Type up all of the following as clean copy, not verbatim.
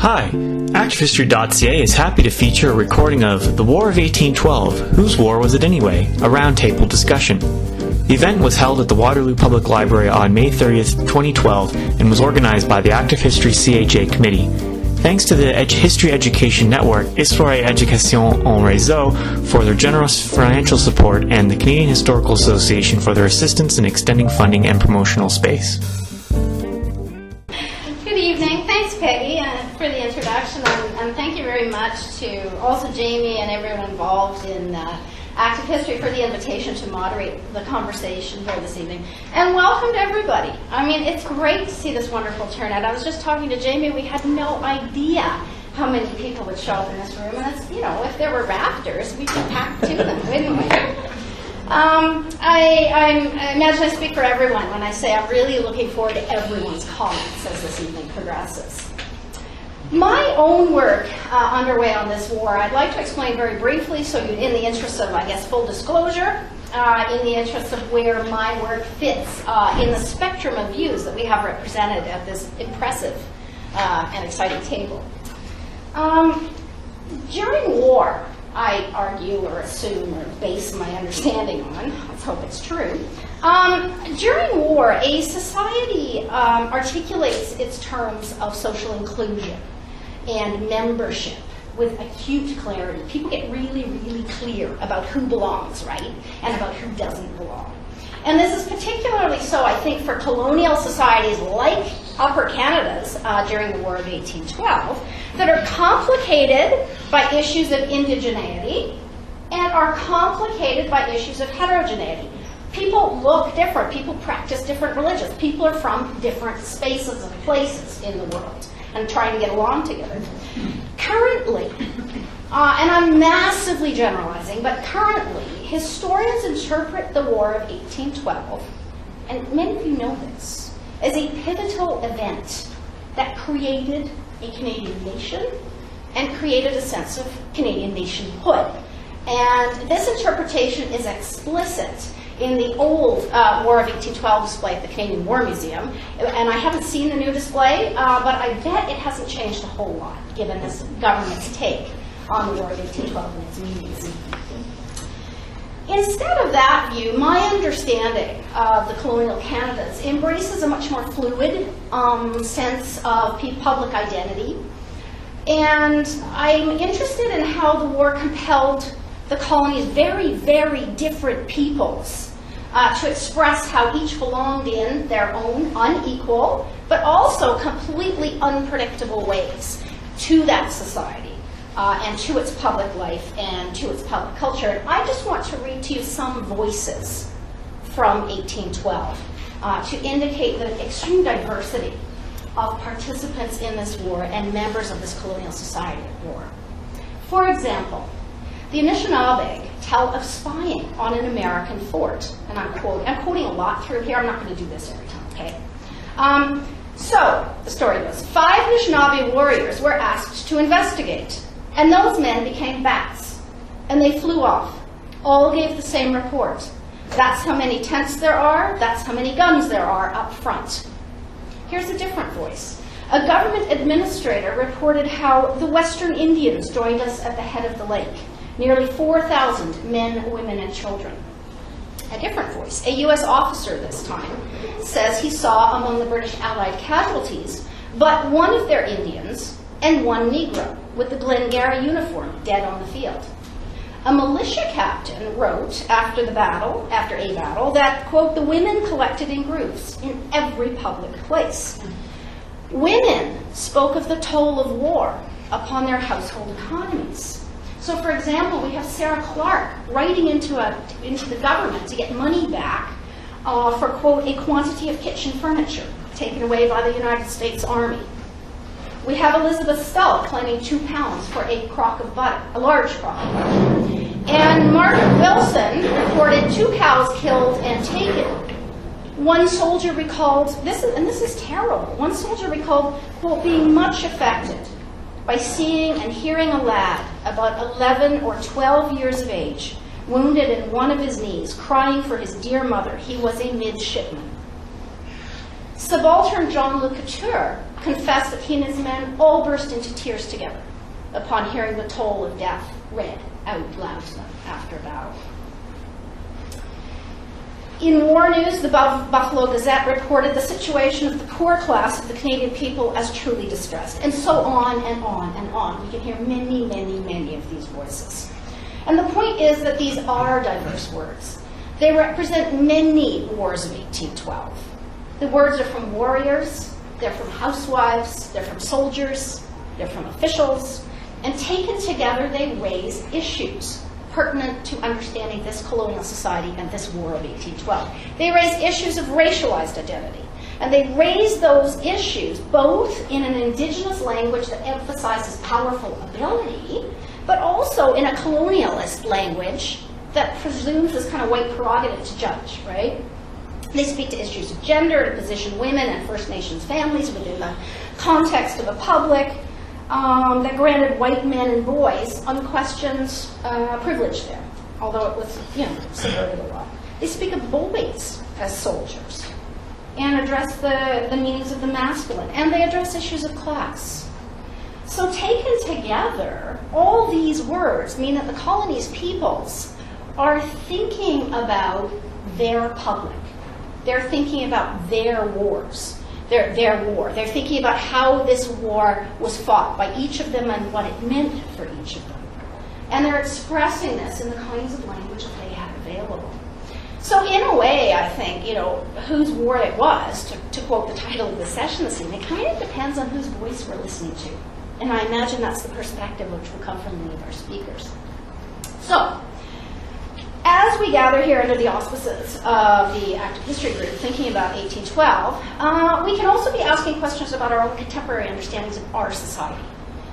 Hi, ActiveHistory.ca is happy to feature a recording of The War of 1812, Whose War Was It Anyway? A roundtable discussion. The event was held at the Waterloo Public Library on May 30th, 2012, and was organized by the Active History CHA Committee. Thanks to the History Education Network, Histoire et Éducation en Réseau for their generous financial support, and the Canadian Historical Association for their assistance in extending funding and promotional space. Good evening. Thanks, Peggy, for the introduction, and thank you very much to also Jamie and everyone involved in Active History for the invitation to moderate the conversation here this evening. And welcome to everybody. I mean, it's great to see this wonderful turnout. I was just talking to Jamie. We had no idea how many people would show up in this room. And it's, you know, if there were rafters, we'd be packed to them, wouldn't we? I imagine I speak for everyone when I say I'm really looking forward to everyone's comments as this evening progresses. My own work underway on this war, I'd like to explain very briefly, so in the interest of, I guess, full disclosure, in the interest of where my work fits in the spectrum of views that we have represented at this impressive and exciting table. During war, I argue or assume or base my understanding on, let's hope it's true, during war, a society articulates its terms of social inclusion and membership with acute clarity. People get really, really clear about who belongs, right, and about who doesn't belong. And this is particularly so, I think, for colonial societies like Upper Canada's during the War of 1812, that are complicated by issues of indigeneity and are complicated by issues of heterogeneity. People look different. People practice different religions. People are from different spaces and places in the world and trying to get along together. Currently, and I'm massively generalizing, but currently, historians interpret the War of 1812, and many of you know this, as a pivotal event that created a Canadian nation and created a sense of Canadian nationhood. And this interpretation is explicit in the old War of 1812 display at the Canadian War Museum. And I haven't seen the new display, but I bet it hasn't changed a whole lot, given this government's take on the War of 1812 and its meanings. Instead of that view, my understanding of the colonial Canadas embraces a much more fluid sense of public identity. And I'm interested in how the war compelled the colony's very, very different peoples to express how each belonged in their own unequal, but also completely unpredictable ways to that society and to its public life and to its public culture. And I just want to read to you some voices from 1812 to indicate the extreme diversity of participants in this war and members of this colonial society at war. For example, the Anishinaabe tell of spying on an American fort, and I'm quoting a lot through here. I'm not going to do this every time, okay? So, the story goes, 5 Anishinaabe warriors were asked to investigate, and those men became bats, and they flew off. All gave the same report. That's how many tents there are, that's how many guns there are up front. Here's a different voice. A government administrator reported how the Western Indians joined us at the head of the lake. Nearly 4,000 men, women, and children. A different voice, a U.S. officer this time, says he saw among the British Allied casualties but one of their Indians and one Negro with the Glengarry uniform dead on the field. A militia captain wrote after a battle, that, quote, the women collected in groups in every public place. Women spoke of the toll of war upon their household economies. So, for example, we have Sarah Clark writing into the government to get money back for, quote, a quantity of kitchen furniture taken away by the United States Army. We have Elizabeth Stull claiming 2 pounds for a crock of butter, a large crock of butter. And Margaret Wilson reported 2 cows killed and taken. One soldier recalled, this is terrible, one soldier recalled, quote, being much affected by seeing and hearing a lad about 11 or 12 years of age, wounded in one of his knees, crying for his dear mother. He was a midshipman. Subaltern John Le Couture confessed that he and his men all burst into tears together upon hearing the toll of death read out loud to them after battle. In war news, the Buffalo Gazette reported the situation of the poor class of the Canadian people as truly distressed, and so on and on and on. We can hear many, many, many of these voices. And the point is that these are diverse words. They represent many wars of 1812. The words are from warriors, they're from housewives, they're from soldiers, they're from officials, and taken together they raise issues pertinent to understanding this colonial society and this war of 1812. They raise issues of racialized identity, and they raise those issues both in an indigenous language that emphasizes powerful ability, but also in a colonialist language that presumes this kind of white prerogative to judge, right? They speak to issues of gender, to position women and First Nations families within the context of a public that granted white men and boys unquestioned privilege there, although it was, subverted a lot. They speak of boys as soldiers and address the meanings of the masculine, and they address issues of class. So taken together, all these words mean that the colony's peoples are thinking about their public. They're thinking about their wars, their war. They're thinking about how this war was fought by each of them and what it meant for each of them. And they're expressing this in the kinds of language that they had available. So in a way, I think, whose war it was, to quote the title of the session this evening, it kind of depends on whose voice we're listening to. And I imagine that's the perspective which will come from many of our speakers. So, as we gather here under the auspices of the Active History Group, thinking about 1812, we can also be asking questions about our own contemporary understandings of our society,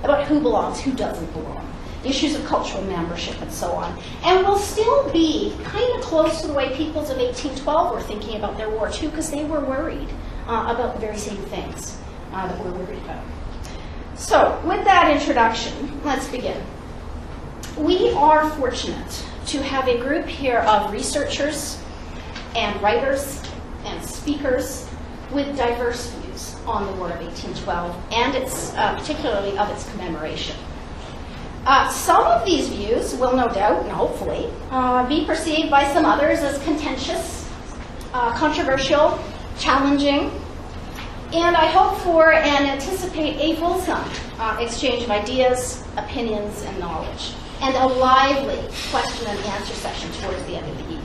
about who belongs, who doesn't belong, the issues of cultural membership, and so on. And we'll still be kind of close to the way peoples of 1812 were thinking about their war, too, because they were worried about the very same things that we're worried about. So, with that introduction, let's begin. We are fortunate to have a group here of researchers and writers and speakers with diverse views on the War of 1812 and its, particularly of its commemoration. Some of these views will no doubt, and hopefully, be perceived by some others as contentious, controversial, challenging, and I hope for and anticipate a fulsome exchange of ideas, opinions, and knowledge, and a lively question and answer session towards the end of the evening.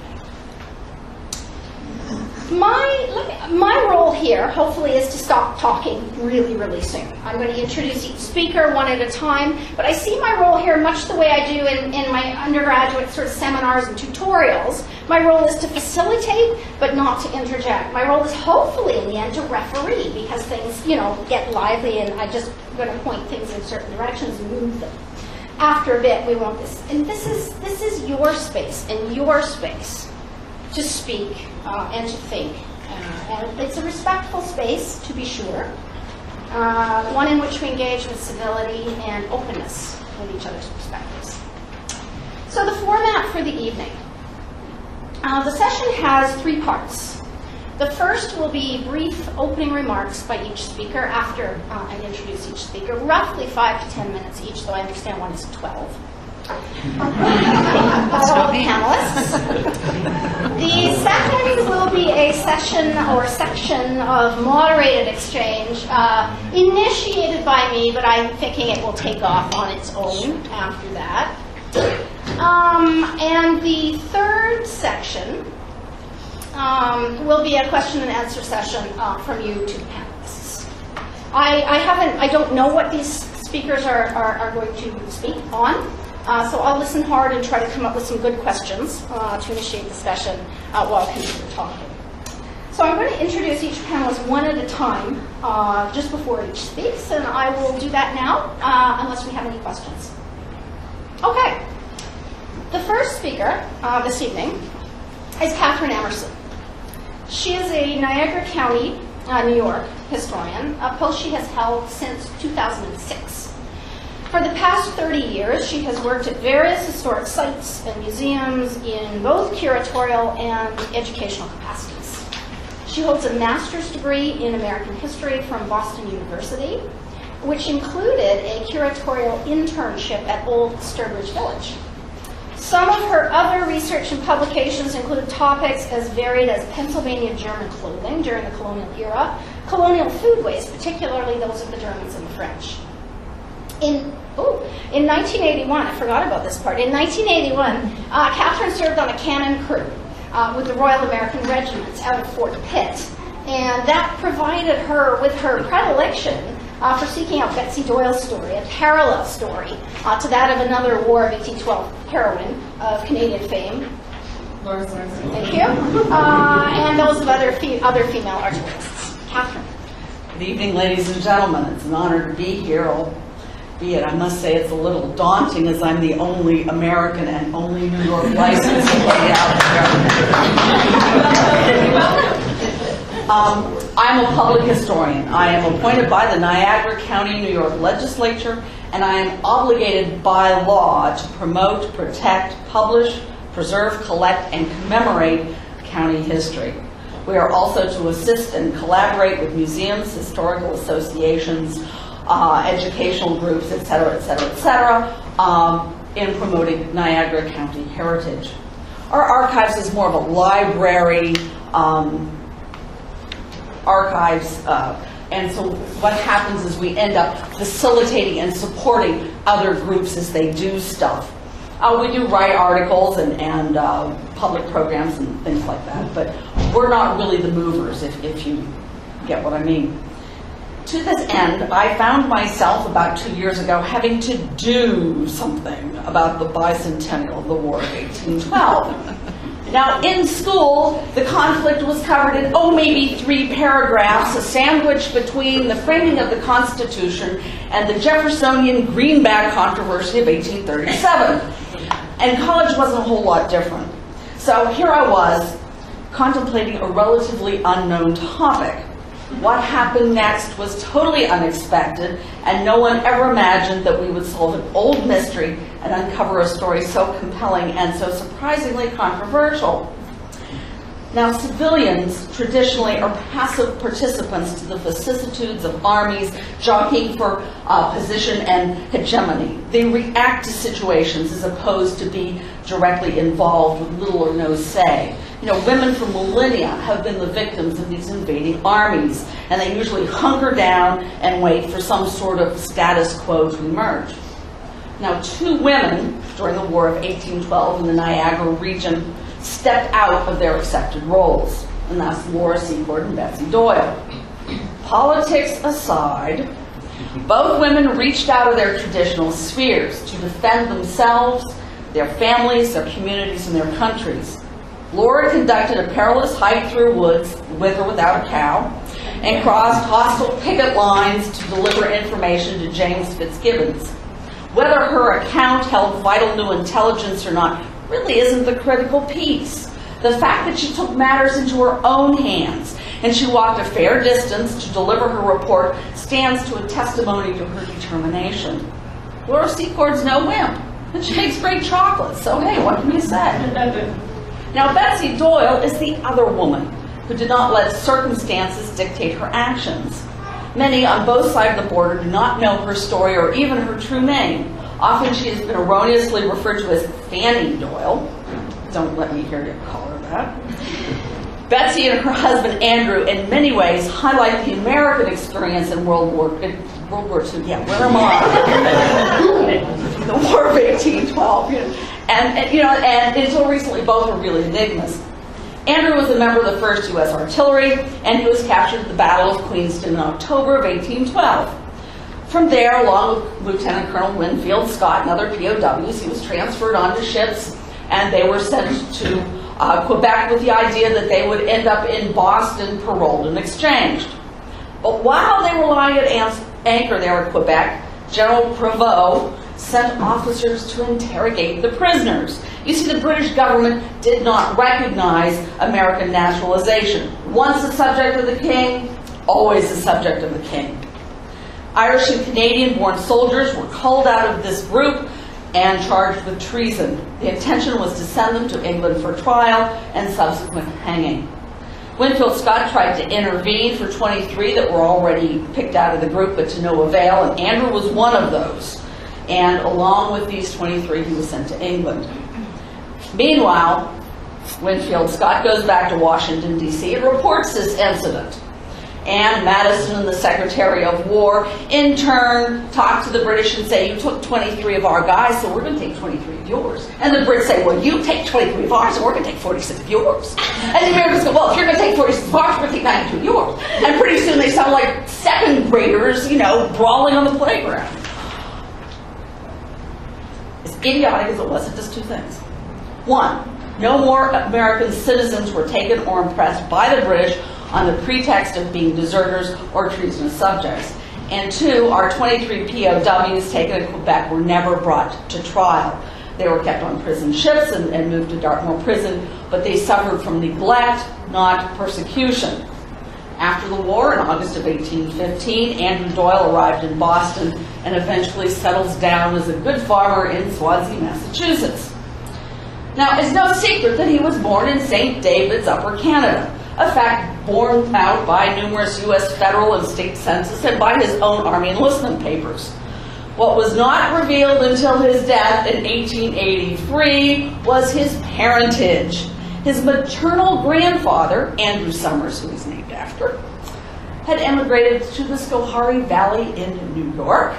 My role here, hopefully, is to stop talking really, really soon. I'm going to introduce each speaker one at a time, but I see my role here much the way I do in my undergraduate sort of seminars and tutorials. My role is to facilitate, but not to interject. My role is hopefully, in the end, to referee, because things, get lively, and I'm just going to point things in certain directions and move them. After a bit, we want this, and this is your space and your space to speak and to think. And it's a respectful space, to be sure, one in which we engage with civility and openness with each other's perspectives. So the format for the evening. The session has 3 parts. The first will be brief opening remarks by each speaker after I introduce each speaker, roughly 5 to 10 minutes each, though I understand one is 12. All the panelists. The second will be a session or section of moderated exchange initiated by me, but I'm thinking it will take off on its own after that. And the third section will be a question and answer session from you to the panelists. I don't know what these speakers are going to speak on. So I'll listen hard and try to come up with some good questions to initiate the session while people are talking. So I'm going to introduce each panelist one at a time just before each speaks, and I will do that now unless we have any questions. Okay. The first speaker this evening is Catherine Emerson. She is a Niagara County, New York historian, a post she has held since 2006. For the past 30 years, she has worked at various historic sites and museums in both curatorial and educational capacities. She holds a master's degree in American history from Boston University, which included a curatorial internship at Old Sturbridge Village. Some of her other research and publications include topics as varied as Pennsylvania German clothing during the colonial era, colonial foodways, particularly those of the Germans and the French. In 1981, I forgot about this part. In 1981, Catherine served on a cannon crew with the Royal American Regiments out of Fort Pitt, and that provided her with her predilection for seeking out Betsy Doyle's story, a parallel story to that of another War of 1812 heroine of Canadian fame. Thank you. And those of other female artists. Catherine. Good evening, ladies and gentlemen. It's an honor to be here, albeit I must say it's a little daunting as I'm the only American and only New York licensed lady out there. I'm a public historian. I am appointed by the Niagara County, New York legislature, and I am obligated by law to promote, protect, publish, preserve, collect, and commemorate county history. We are also to assist and collaborate with museums, historical associations, educational groups, et cetera, in promoting Niagara County heritage. Our archives is more of a library, and so what happens is we end up facilitating and supporting other groups as they do stuff. We do write articles and public programs and things like that, but we're not really the movers, if you get what I mean. To this end, I found myself about 2 years ago having to do something about the bicentennial of the War of 1812. Now, in school, the conflict was covered in, maybe 3 paragraphs, sandwiched between the framing of the Constitution and the Jeffersonian greenback controversy of 1837. And college wasn't a whole lot different. So here I was, contemplating a relatively unknown topic. What happened next was totally unexpected, and no one ever imagined that we would solve an old mystery and uncover a story so compelling and so surprisingly controversial. Now, civilians traditionally are passive participants to the vicissitudes of armies jockeying for position and hegemony. They react to situations as opposed to be directly involved with little or no say. Women for millennia have been the victims of these invading armies, and they usually hunker down and wait for some sort of status quo to emerge. Now, 2 women during the War of 1812 in the Niagara region stepped out of their accepted roles, and that's Laura Secord and Betsy Doyle. Politics aside, both women reached out of their traditional spheres to defend themselves, their families, their communities, and their countries. Laura conducted a perilous hike through woods, with or without a cow, and crossed hostile picket lines to deliver information to James Fitzgibbons. Whether her account held vital new intelligence or not really isn't the critical piece. The fact that she took matters into her own hands and she walked a fair distance to deliver her report stands to a testimony to her determination. Laura Secord's no wimp, and she makes great chocolate, so hey, what can you say? Now, Betsy Doyle is the other woman who did not let circumstances dictate her actions. Many on both sides of the border do not know her story or even her true name. Often she has been erroneously referred to as Fanny Doyle. Don't let me hear you call her that. Betsy and her husband Andrew, in many ways, highlight the American experience in World War II. Yeah, where am I? The War of 1812. And until recently, both were really enigmas. Andrew was a member of the 1st U.S. Artillery, and he was captured at the Battle of Queenston in October of 1812. From there, along with Lieutenant Colonel Winfield Scott and other POWs, he was transferred onto ships, and they were sent to Quebec with the idea that they would end up in Boston, paroled and exchanged. But while they were lying at anchor there at Quebec, General Prevost sent officers to interrogate the prisoners. You see, the British government did not recognize American naturalization. Once a subject of the king, always a subject of the king. Irish and Canadian-born soldiers were culled out of this group and charged with treason. The intention was to send them to England for trial and subsequent hanging. Winfield Scott tried to intervene for 23 that were already picked out of the group, but to no avail, and Andrew was one of those. And along with these 23, he was sent to England. Meanwhile, Winfield Scott goes back to Washington, D.C. and reports this incident. And Madison and the Secretary of War, in turn, talk to the British and say, you took 23 of our guys, so we're going to take 23 of yours. And the Brits say, well, you take 23 of ours, and we're going to take 46 of yours. And the Americans go, well, if you're going to take 46 of ours, we're going to take 92 of yours. And pretty soon they sound like second graders, brawling on the playground. As idiotic as it was, it does two things. One, no more American citizens were taken or impressed by the British on the pretext of being deserters or treasonous subjects. And two, our 23 POWs taken in Quebec were never brought to trial. They were kept on prison ships and moved to Dartmoor prison, but they suffered from neglect, not persecution. After the war, in August of 1815, Andrew Doyle arrived in Boston and eventually settles down as a good farmer in Swansea, Massachusetts. Now, it's no secret that he was born in St. David's, Upper Canada, a fact borne out by numerous U.S. federal and state census and by his own Army enlistment papers. What was not revealed until his death in 1883 was his parentage. His maternal grandfather, Andrew Summers, who he's named after, had emigrated to the Schoharie Valley in New York.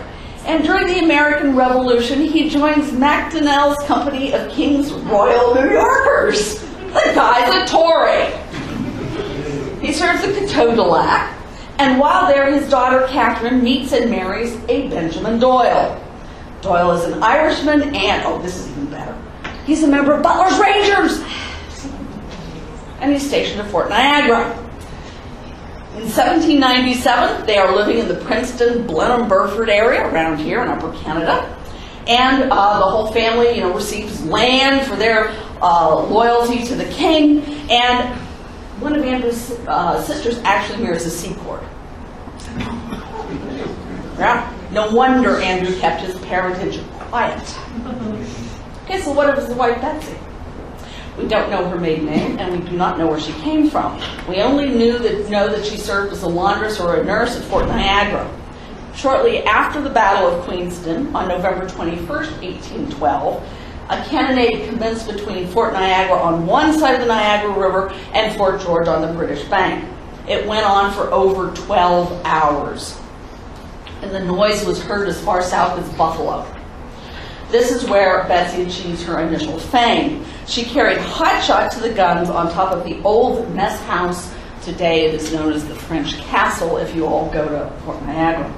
And during the American Revolution, he joins Macdonell's company of King's Royal New Yorkers. The guy's a Tory. He serves a Coteau de Lac, and while there, his daughter Catherine meets and marries a Benjamin Doyle. Doyle is an Irishman, and, oh, this is even better, he's a member of Butler's Rangers! And he's stationed at Fort Niagara. In 1797, they are living in the Princeton, Blenheim-Burford area, around here in Upper Canada. And the whole family, receives land for their loyalty to the king. And one of Andrew's sisters actually marries a Seacourt. Yeah. No wonder Andrew kept his parentage quiet. Okay, so what of his wife Betsy? We don't know her maiden name, and we do not know where she came from. We only know that she served as a laundress or a nurse at Fort Niagara. Shortly after the Battle of Queenston, on November 21st, 1812, a cannonade commenced between Fort Niagara on one side of the Niagara River and Fort George on the British bank. It went on for over 12 hours, and the noise was heard as far south as Buffalo. This is where Betsy achieved her initial fame. She carried hot shot to the guns on top of the old mess house. Today it is known as the French Castle if you all go to Fort Niagara.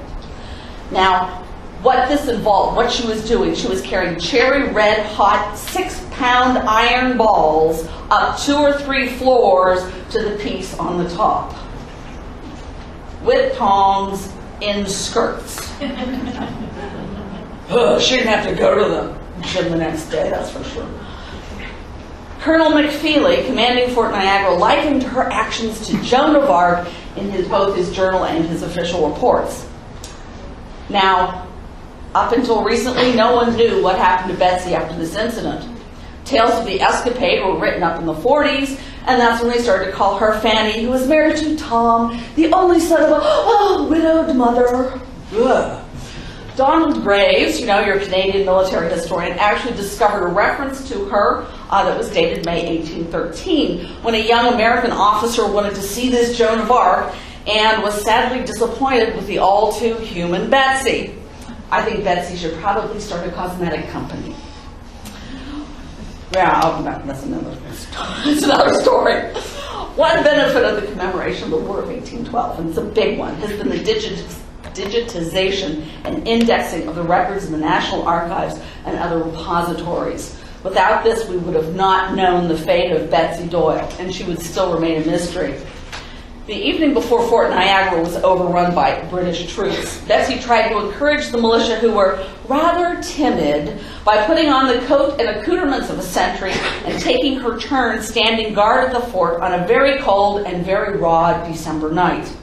Now, what this involved, what she was doing, she was carrying cherry red hot 6-pound iron balls up 2 or 3 floors to the piece on the top with tongs in skirts. She didn't have to go to the gym the next day, that's for sure. Colonel McFeely, commanding Fort Niagara, likened her actions to Joan of Arc in both his journal and his official reports. Now, up until recently, no one knew what happened to Betsy after this incident. Tales of the escapade were written up in the 40s, and that's when they started to call her Fanny, who was married to Tom, the only son of a widowed mother. Ugh. Donald Graves, your Canadian military historian, actually discovered a reference to her that was dated May 1813, when a young American officer wanted to see this Joan of Arc and was sadly disappointed with the all-too-human Betsy. I think Betsy should probably start a cosmetic company. Yeah, that's another story. One benefit of the commemoration of the War of 1812, and it's a big one, has been the digitization and indexing of the records in the National Archives and other repositories. Without this, we would have not known the fate of Betsy Doyle, and she would still remain a mystery. The evening before Fort Niagara was overrun by British troops, Betsy tried to encourage the militia, who were rather timid, by putting on the coat and accoutrements of a sentry and taking her turn standing guard at the fort on a very cold and very raw December night.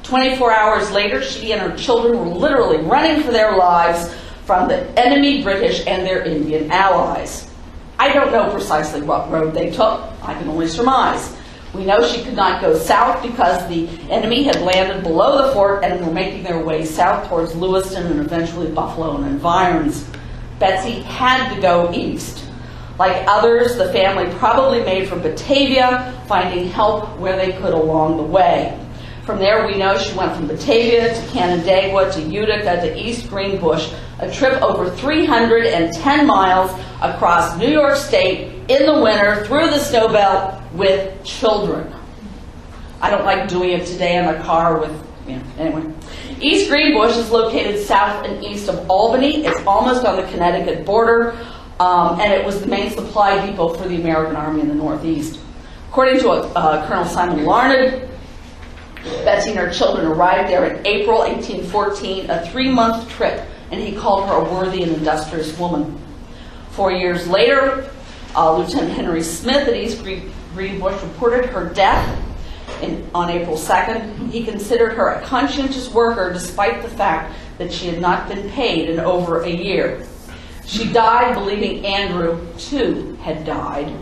24 hours later, she and her children were literally running for their lives from the enemy British and their Indian allies. I don't know precisely what road they took. I can only surmise. We know she could not go south because the enemy had landed below the fort and were making their way south towards Lewiston and eventually Buffalo and environs. Betsy had to go east. Like others, the family probably made for Batavia, finding help where they could along the way. From there, we know she went from Batavia to Canandaigua to Utica to East Greenbush, a trip over 310 miles across New York State in the winter through the snow belt with children. I don't like doing it today in a car with, anyway. East Greenbush is located south and east of Albany. It's almost on the Connecticut border, and it was the main supply depot for the American Army in the Northeast. According to Colonel Simon Larned, Betsy and her children arrived there in April 1814, a 3-month trip, and he called her a worthy and industrious woman. 4 years later, Lieutenant Henry Smith at East Greenbush reported her death on April 2nd. He considered her a conscientious worker despite the fact that she had not been paid in over a year. She died believing Andrew, too, had died,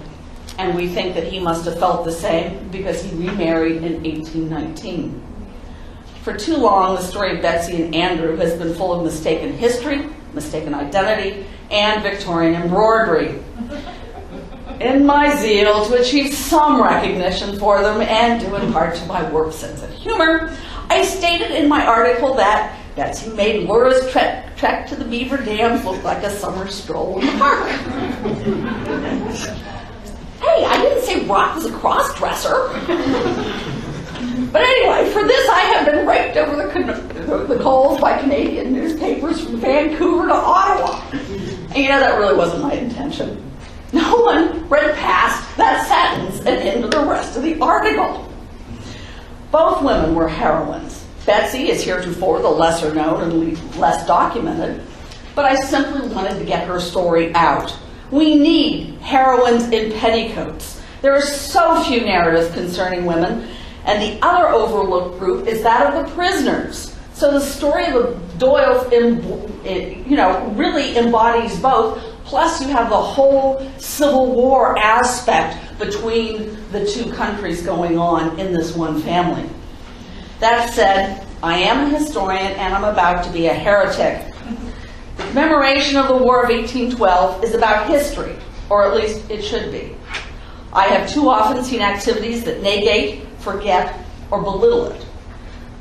and we think that he must have felt the same because he remarried in 1819. For too long, the story of Betsy and Andrew has been full of mistaken history, mistaken identity, and Victorian embroidery. In my zeal to achieve some recognition for them, and due in part to my warped sense of humor, I stated in my article that Betsy made Laura's trek to the Beaver Dams look like a summer stroll in the park. Hey, I didn't say Rock was a cross-dresser. But anyway, for this I have been raked over the coals by Canadian newspapers from Vancouver to Ottawa. And that really wasn't my intention. No one read past that sentence and into the rest of the article. Both women were heroines. Betsy is heretofore the lesser known and less documented, but I simply wanted to get her story out. We need heroines in petticoats. There are so few narratives concerning women, and the other overlooked group is that of the prisoners. So the story of the Doyles, really embodies both. Plus, you have the whole Civil War aspect between the two countries going on in this one family. That said, I am a historian and I'm about to be a heretic. The commemoration of the War of 1812 is about history, or at least it should be. I have too often seen activities that negate, forget, or belittle it.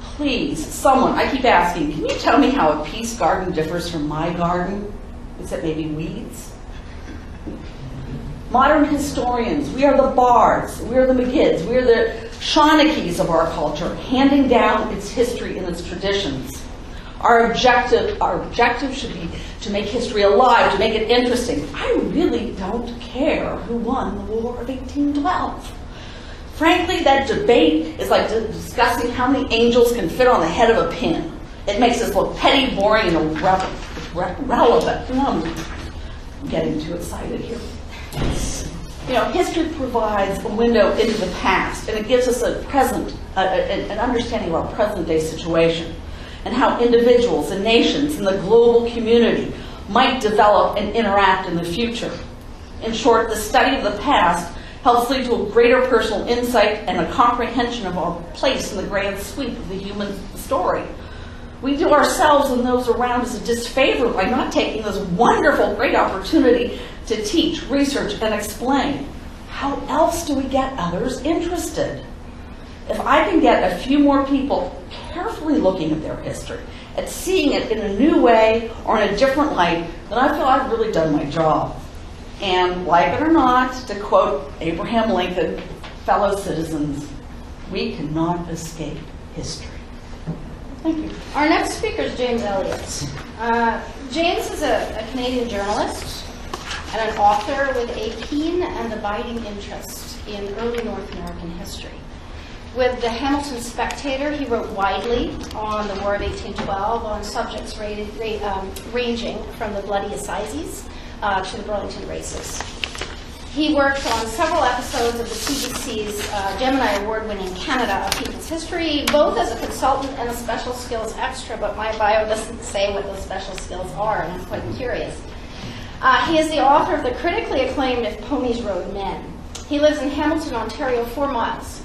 Please, someone, I keep asking, can you tell me how a peace garden differs from my garden? Is it maybe weeds? Modern historians, we are the bards, we are the McGidds, we are the Shaughneckes of our culture, handing down its history and its traditions. Our objective should be to make history alive, to make it interesting. I really don't care who won the War of 1812. Frankly, that debate is like discussing how many angels can fit on the head of a pin. It makes us look petty, boring, and irrelevant. I'm getting too excited here. History provides a window into the past, and it gives us a present, an understanding of our present-day situation, and how individuals and nations and the global community might develop and interact in the future. In short, the study of the past helps lead to a greater personal insight and a comprehension of our place in the grand sweep of the human story. We do ourselves and those around us a disfavor by not taking this wonderful, great opportunity to teach, research, and explain. How else do we get others interested? If I can get a few more people carefully looking at their history, at seeing it in a new way or in a different light, then I feel I've really done my job. And like it or not, to quote Abraham Lincoln, fellow citizens, we cannot escape history. Thank you. Our next speaker is James Elias. James is a Canadian journalist and an author with a keen and abiding interest in early North American history. With the Hamilton Spectator, he wrote widely on the War of 1812 on subjects ranging from the Bloody Assizes to the Burlington Races. He worked on several episodes of the CBC's Gemini Award-winning Canada of People's History, both as a consultant and a special skills extra, but my bio doesn't say what those special skills are, and I'm quite curious. He is the author of the critically acclaimed If Ponies Rode Men. He lives in Hamilton, Ontario, 4 miles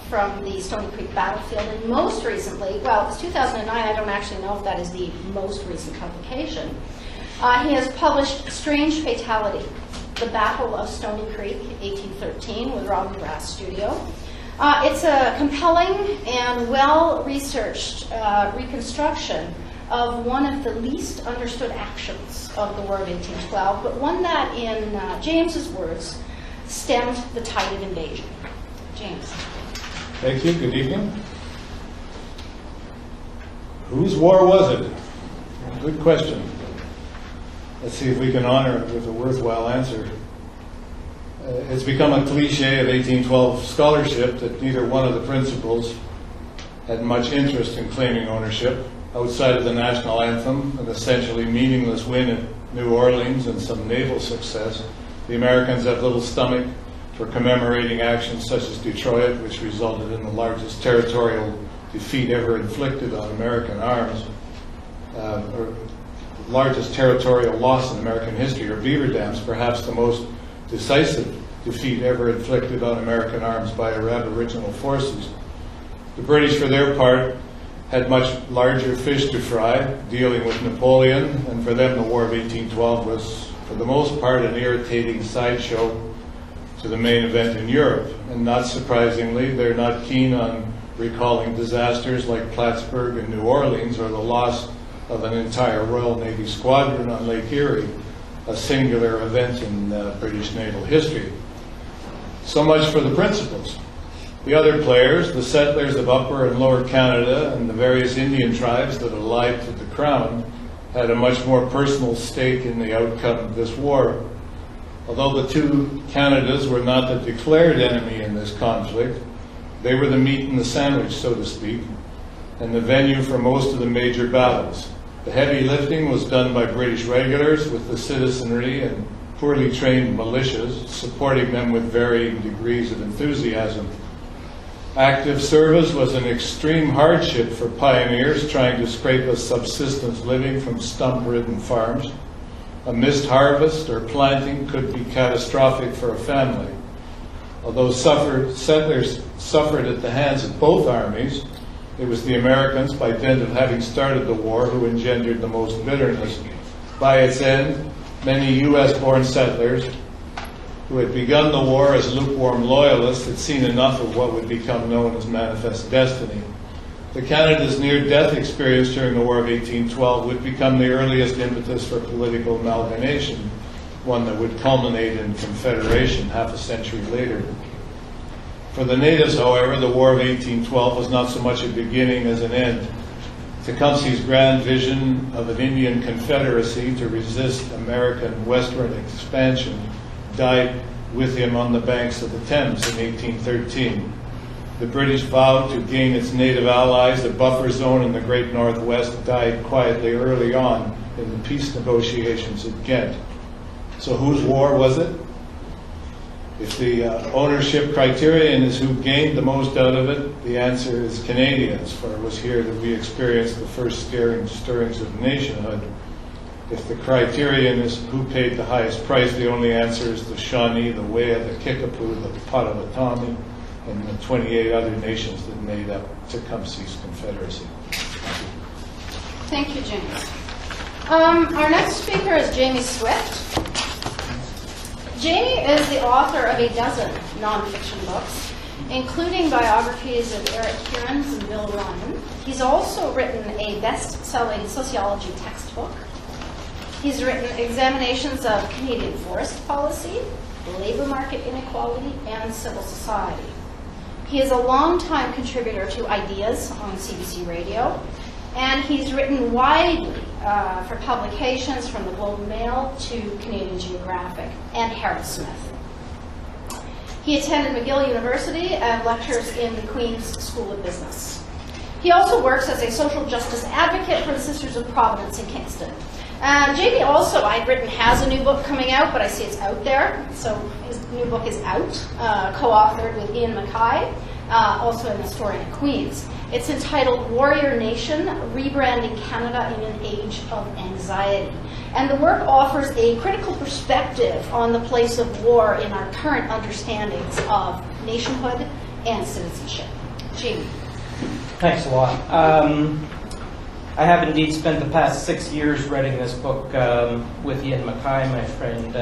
from the Stony Creek battlefield. And most recently, well, it was 2009, I don't actually know if that is the most recent publication. He has published Strange Fatality, The Battle of Stony Creek, 1813, with Robin Grass Studio. It's a compelling and well-researched reconstruction of one of the least understood actions of the War of 1812, but one that, in James's words, stemmed the tide of invasion. James. Thank you. Good evening. Whose war was it? Good question. Let's see if we can honor it with a worthwhile answer. It's become a cliche of 1812 scholarship that neither one of the principals had much interest in claiming ownership. Outside of the national anthem, an essentially meaningless win at New Orleans and some naval success, the Americans have little stomach for commemorating actions such as Detroit, which resulted in the largest territorial defeat ever inflicted on American arms, or the largest territorial loss in American history, or Beaver Dams, perhaps the most decisive defeat ever inflicted on American arms by Aboriginal forces. The British, for their part, had much larger fish to fry, dealing with Napoleon, and for them the War of 1812 was, for the most part, an irritating sideshow to the main event in Europe. And not surprisingly, they're not keen on recalling disasters like Plattsburgh and New Orleans, or the loss of an entire Royal Navy squadron on Lake Erie, a singular event in British naval history. So much for the principals. The other players, the settlers of Upper and Lower Canada and the various Indian tribes that allied to the Crown, had a much more personal stake in the outcome of this war. Although the two Canadas were not the declared enemy in this conflict, they were the meat in the sandwich, so to speak, and the venue for most of the major battles. The heavy lifting was done by British regulars, with the citizenry and poorly trained militias supporting them with varying degrees of enthusiasm. Active service was an extreme hardship for pioneers trying to scrape a subsistence living from stump-ridden farms. A missed harvest or planting could be catastrophic for a family. Although settlers suffered at the hands of both armies, it was the Americans, by dint of having started the war, who engendered the most bitterness. By its end, many U.S.-born settlers who had begun the war as lukewarm loyalists had seen enough of what would become known as manifest destiny. The Canada's near-death experience during the War of 1812 would become the earliest impetus for political amalgamation, one that would culminate in Confederation half a century later. For the natives, however, the War of 1812 was not so much a beginning as an end. Tecumseh's grand vision of an Indian confederacy to resist American westward expansion died with him on the banks of the Thames in 1813. The British vow to gain its native allies a buffer zone in the Great Northwest died quietly early on in the peace negotiations at Ghent. So whose war was it? If the ownership criterion is who gained the most out of it, the answer is Canadians, for it was here that we experienced the first stirrings of nationhood. If the criterion is who paid the highest price, the only answer is the Shawnee, the Wea, the Kickapoo, the Potawatomi, and the 28 other nations that made up Tecumseh's Confederacy. Thank you, James. Our next speaker is Jaime Sweat. Jaime is the author of a dozen nonfiction books, including biographies of Eric Kierans and Bill Ryan. He's also written a best-selling sociology textbook. He's written examinations of Canadian forest policy, labor market inequality, and civil society. He is a longtime contributor to Ideas on CBC Radio, and he's written widely for publications from the Globe and Mail to Canadian Geographic and Harold Smith. He attended McGill University and lectures in the Queen's School of Business. He also works as a social justice advocate for the Sisters of Providence in Kingston. Jaime also, I'd written, has a new book coming out, but I see it's out there. So his new book is out, co-authored with Ian MacKay. also an historian at Queen's. It's entitled Warrior Nation, Rebranding Canada in an Age of Anxiety. And the work offers a critical perspective on the place of war in our current understandings of nationhood and citizenship. Jaime. Thanks a lot. I have indeed spent the past 6 years writing this book with MacKay, my friend,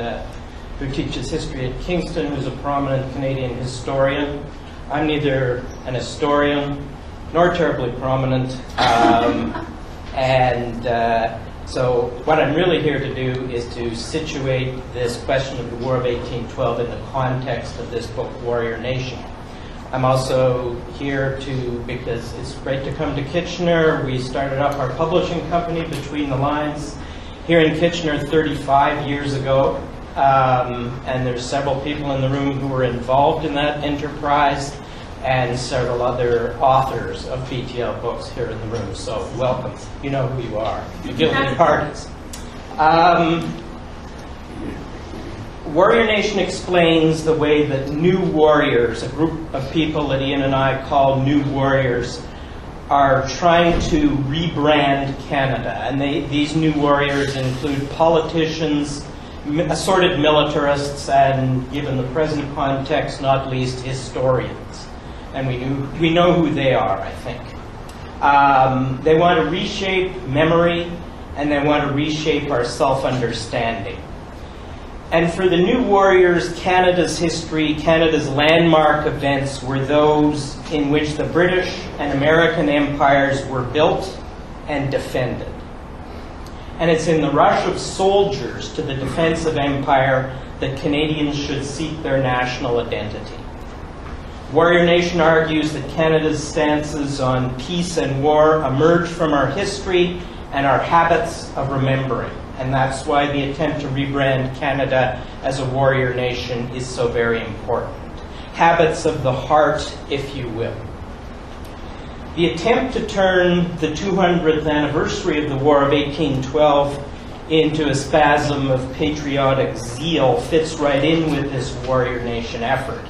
who teaches history at Kingston, who's a prominent Canadian historian. I'm neither an historian nor terribly prominent, so what I'm really here to do is to situate this question of the War of 1812 in the context of this book, Warrior Nation. I'm also here because it's great to come to Kitchener. We started up our publishing company, Between the Lines, here in Kitchener 35 years ago. And there's several people in the room who were involved in that enterprise, and several other authors of BTL books here in the room. So welcome. You know who you are. The guilty parties. Warrior Nation explains the way that new warriors, a group of people that Ian and I call new warriors, are trying to rebrand Canada. And these new warriors include politicians, assorted militarists, and, given the present context, not least historians. And we know who they are, I think. They want to reshape memory, and they want to reshape our self-understanding. And for the new warriors, Canada's history, Canada's landmark events were those in which the British and American empires were built and defended. And it's in the rush of soldiers to the defense of empire that Canadians should seek their national identity. Warrior Nation argues that Canada's stances on peace and war emerge from our history and our habits of remembering. And that's why the attempt to rebrand Canada as a warrior nation is so very important. Habits of the heart, if you will. The attempt to turn the 200th anniversary of the War of 1812 into a spasm of patriotic zeal fits right in with this warrior nation effort.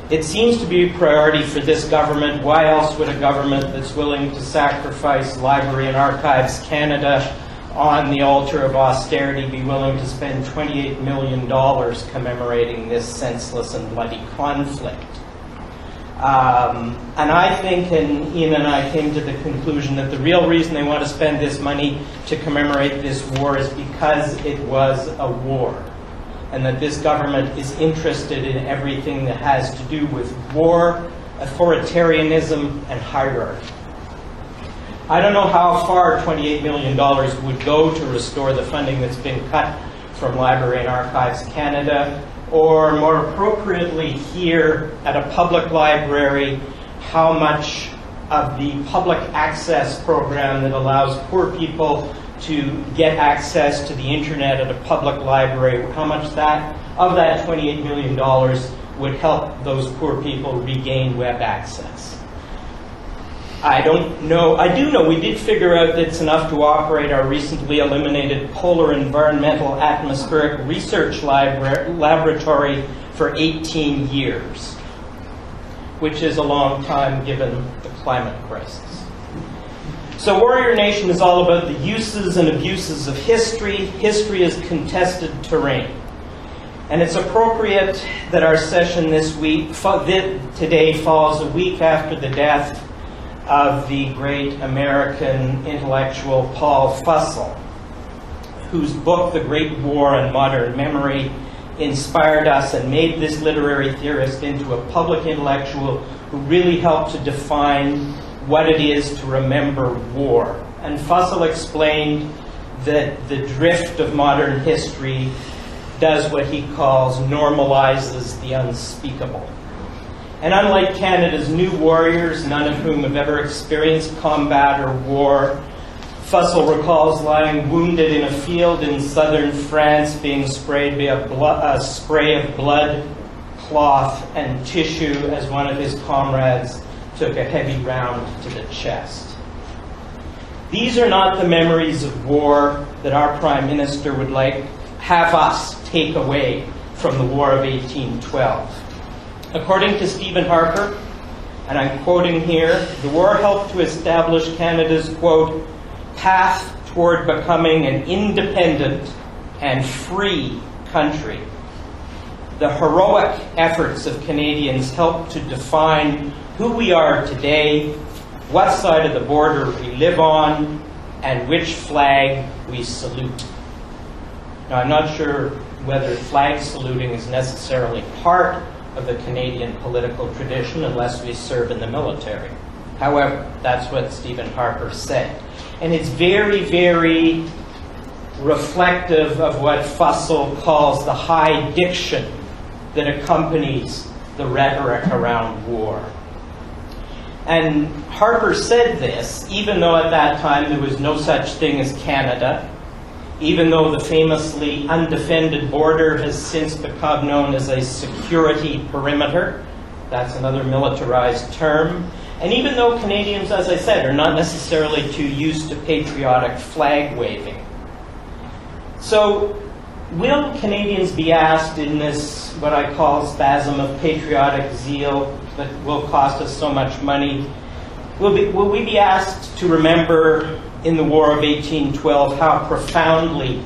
It seems to be a priority for this government. Why else would a government that's willing to sacrifice Library and Archives Canada on the altar of austerity be willing to spend $28 million commemorating this senseless and bloody conflict? And I think, and Ian and I came to the conclusion that the real reason they want to spend this money to commemorate this war is because it was a war, and that this government is interested in everything that has to do with war, authoritarianism, and hierarchy. I don't know how far $28 million would go to restore the funding that's been cut from Library and Archives Canada, or more appropriately here at a public library, how much of the public access program that allows poor people to get access to the internet at a public library, how much of that $28 million would help those poor people regain web access. I don't know. I do know we did figure out that it's enough to operate our recently eliminated Polar Environmental Atmospheric Research Laboratory for 18 years, which is a long time given the climate crisis. So Warrior Nation is all about the uses and abuses of history. History is contested terrain. And it's appropriate that our session this week, today, falls a week after the death of the great American intellectual Paul Fussell, whose book, The Great War and Modern Memory, inspired us and made this literary theorist into a public intellectual who really helped to define what it is to remember war. And Fussell explained that the drift of modern history does what he calls normalizes the unspeakable. And unlike Canada's new warriors, none of whom have ever experienced combat or war, Fussell recalls lying wounded in a field in southern France, being sprayed by a spray of blood, cloth, and tissue as one of his comrades took a heavy round to the chest. These are not the memories of war that our Prime Minister would have us take away from the War of 1812. According to Stephen Harper, and I'm quoting here, the war helped to establish Canada's, quote, path toward becoming an independent and free country. The heroic efforts of Canadians helped to define who we are today, what side of the border we live on, and which flag we salute. Now, I'm not sure whether flag saluting is necessarily part of the Canadian political tradition unless we serve in the military. However, that's what Stephen Harper said. And it's very, very reflective of what Fussell calls the high diction that accompanies the rhetoric around war. And Harper said this, even though at that time there was no such thing as Canada, even though the famously undefended border has since become known as a security perimeter. That's another militarized term. And even though Canadians, as I said, are not necessarily too used to patriotic flag waving. So, will Canadians be asked in this, what I call spasm of patriotic zeal that will cost us so much money, will we be asked to remember in the War of 1812 how profoundly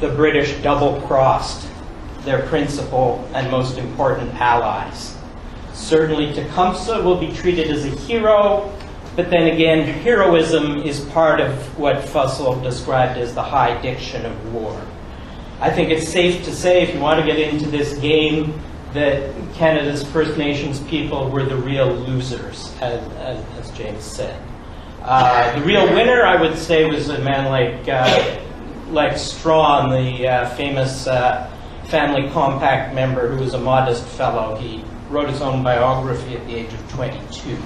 the British double-crossed their principal and most important allies? Certainly Tecumseh will be treated as a hero, but then again, heroism is part of what Fussell described as the high diction of war. I think it's safe to say, if you want to get into this game, that Canada's First Nations people were the real losers, as James said. The real winner, I would say, was a man like Strawn, the famous Family Compact member who was a modest fellow. He wrote his own biography at the age of 22.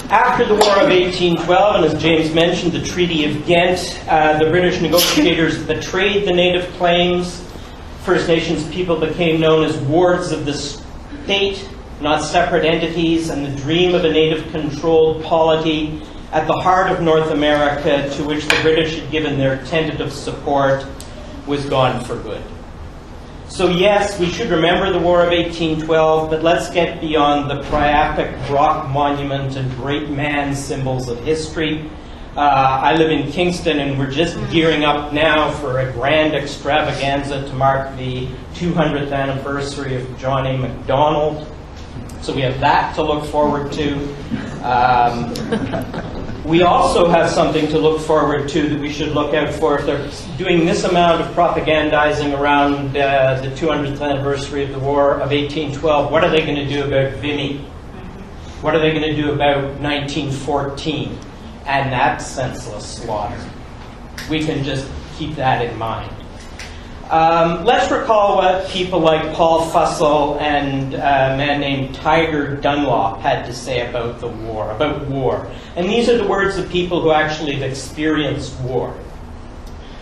After the War of 1812, and as James mentioned, the Treaty of Ghent, the British negotiators betrayed the native claims. First Nations people became known as wards of the state, not separate entities, and the dream of a native-controlled polity at the heart of North America, to which the British had given their tentative support, was gone for good. So yes, we should remember the War of 1812, but let's get beyond the priapic rock monument and great man symbols of history. I live in Kingston, and we're just gearing up now for a grand extravaganza to mark the 200th anniversary of John A. Macdonald. So we have that to look forward to. We also have something to look forward to that we should look out for. If they're doing this amount of propagandizing around the 200th anniversary of the War of 1812, what are they going to do about Vimy? What are they going to do about 1914 and that senseless slaughter? We can just keep that in mind. Let's recall what people like Paul Fussell and a man named Tiger Dunlop had to say about the war, about war. And these are the words of people who actually have experienced war.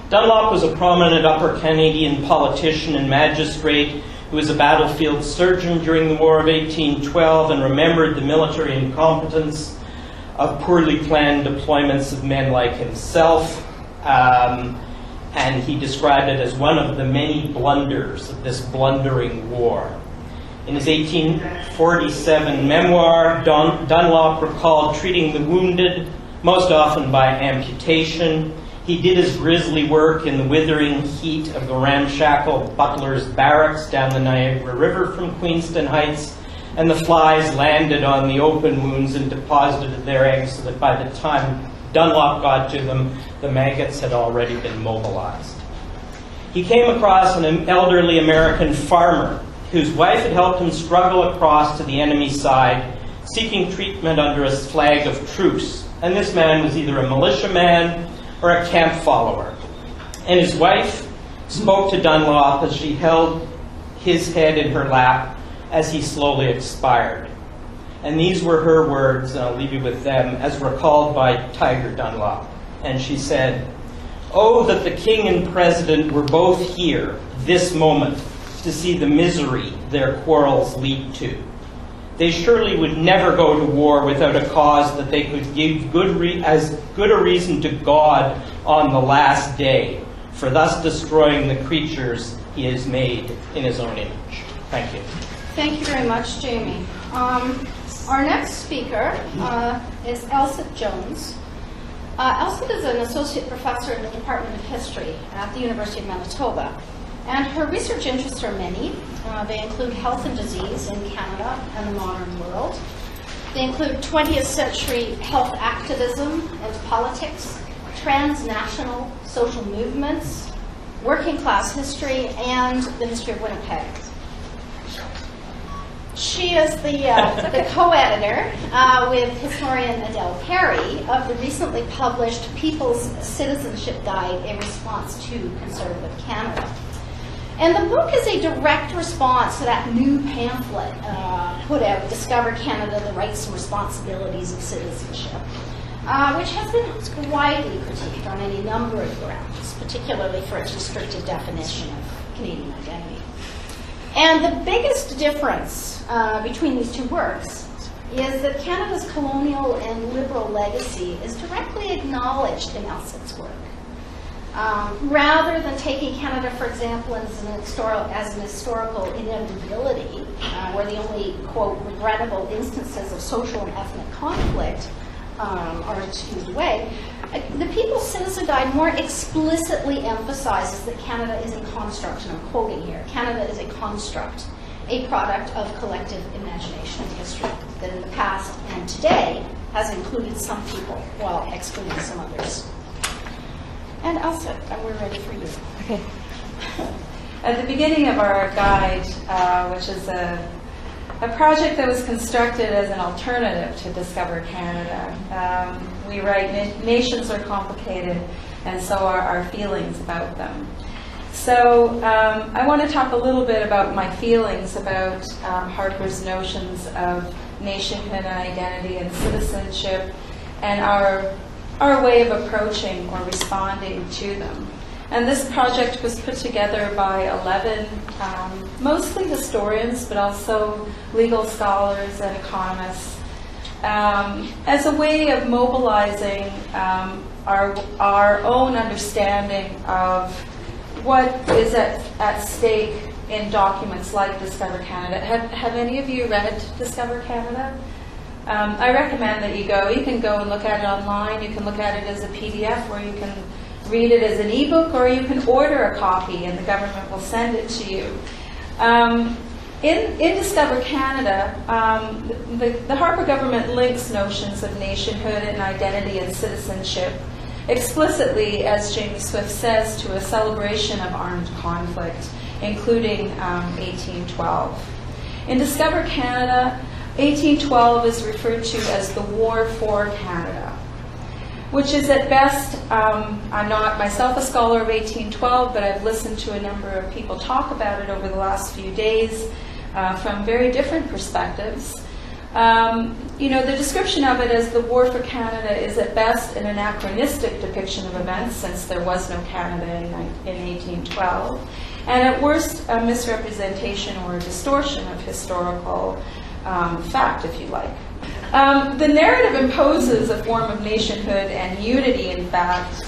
Dunlop was a prominent Upper Canadian politician and magistrate who was a battlefield surgeon during the War of 1812 and remembered the military incompetence of poorly planned deployments of men like himself. And he described it as one of the many blunders of this blundering war. In his 1847 memoir, Dunlop recalled treating the wounded, most often by amputation. He did his grisly work in the withering heat of the ramshackle Butler's Barracks down the Niagara River from Queenston Heights, and the flies landed on the open wounds and deposited their eggs so that by the time Dunlop got to them, the maggots had already been mobilized. He came across an elderly American farmer whose wife had helped him struggle across to the enemy side, seeking treatment under a flag of truce. And this man was either a militiaman or a camp follower. And his wife spoke to Dunlop as she held his head in her lap as he slowly expired. And these were her words, and I'll leave you with them, as recalled by Tiger Dunlop. And she said, "Oh, that the King and President were both here, this moment, to see the misery their quarrels lead to. They surely would never go to war without a cause that they could give as good a reason to God on the last day, for thus destroying the creatures he has made in his own image." Thank you. Thank you very much, Jamie. Our next speaker is Elsa Jones. Elsa is an associate professor in the Department of History at the University of Manitoba. And her research interests are many. They include health and disease in Canada and the modern world. They include 20th century health activism and politics, transnational social movements, working class history, and the history of Winnipeg. She is the co-editor with historian Adele Perry of the recently published People's Citizenship Guide, A Response to Conservative Canada. And the book is a direct response to that new pamphlet put out, Discover Canada, The Rights and Responsibilities of Citizenship, which has been widely critiqued on any number of grounds, particularly for its restricted definition of Canadian identity. And the biggest difference between these two works is that Canada's colonial and liberal legacy is directly acknowledged in Elson's work. Rather than taking Canada, for example, as an historical inevitability, where the only, quote, regrettable instances of social and ethnic conflict are excused away, the People's Citizen Guide more explicitly emphasizes that Canada is a construct, and I'm quoting here, Canada is a construct, a product of collective imagination and history that in the past and today has included some people while excluding some others. And Elsa, we're ready for you. Okay. At the beginning of our guide, which is a project that was constructed as an alternative to Discover Canada, we write, nations are complicated, and so are our feelings about them. So I want to talk a little bit about my feelings about Harper's notions of nationhood and identity and citizenship, and our way of approaching or responding to them. And this project was put together by 11, mostly historians, but also legal scholars and economists, as a way of mobilizing our own understanding of what is at stake in documents like Discover Canada. Have any of you read Discover Canada? I recommend that you go. You can go and look at it online. You can look at it as a PDF, or you can read it as an ebook, or you can order a copy and the government will send it to you. In Discover Canada, the Harper government links notions of nationhood and identity and citizenship explicitly, as Jaime Sweat says, to a celebration of armed conflict, including 1812. In Discover Canada, 1812 is referred to as the War for Canada, which is at best, I'm not myself a scholar of 1812, but I've listened to a number of people talk about it over the last few days from very different perspectives. The description of it as the War for Canada is at best an anachronistic depiction of events, since there was no Canada in 1812, and at worst a misrepresentation or a distortion of historical fact, if you like. The narrative imposes a form of nationhood and unity, in fact,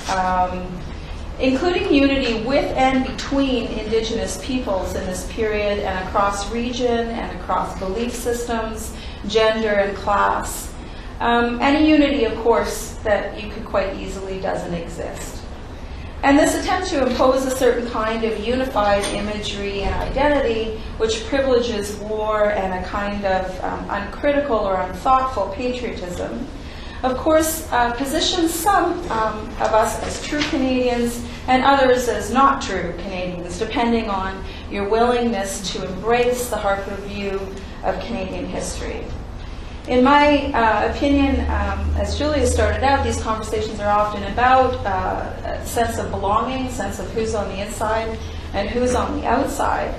including unity with and between Indigenous peoples in this period and across region and across belief systems, gender and class, and a unity, of course, that you could quite easily doesn't exist. And this attempt to impose a certain kind of unified imagery and identity, which privileges war and a kind of uncritical or unthoughtful patriotism, of course, positions some of us as true Canadians and others as not true Canadians, depending on your willingness to embrace the Harper view of Canadian history. In my opinion, as Julia started out, these conversations are often about a sense of belonging, sense of who's on the inside and who's on the outside.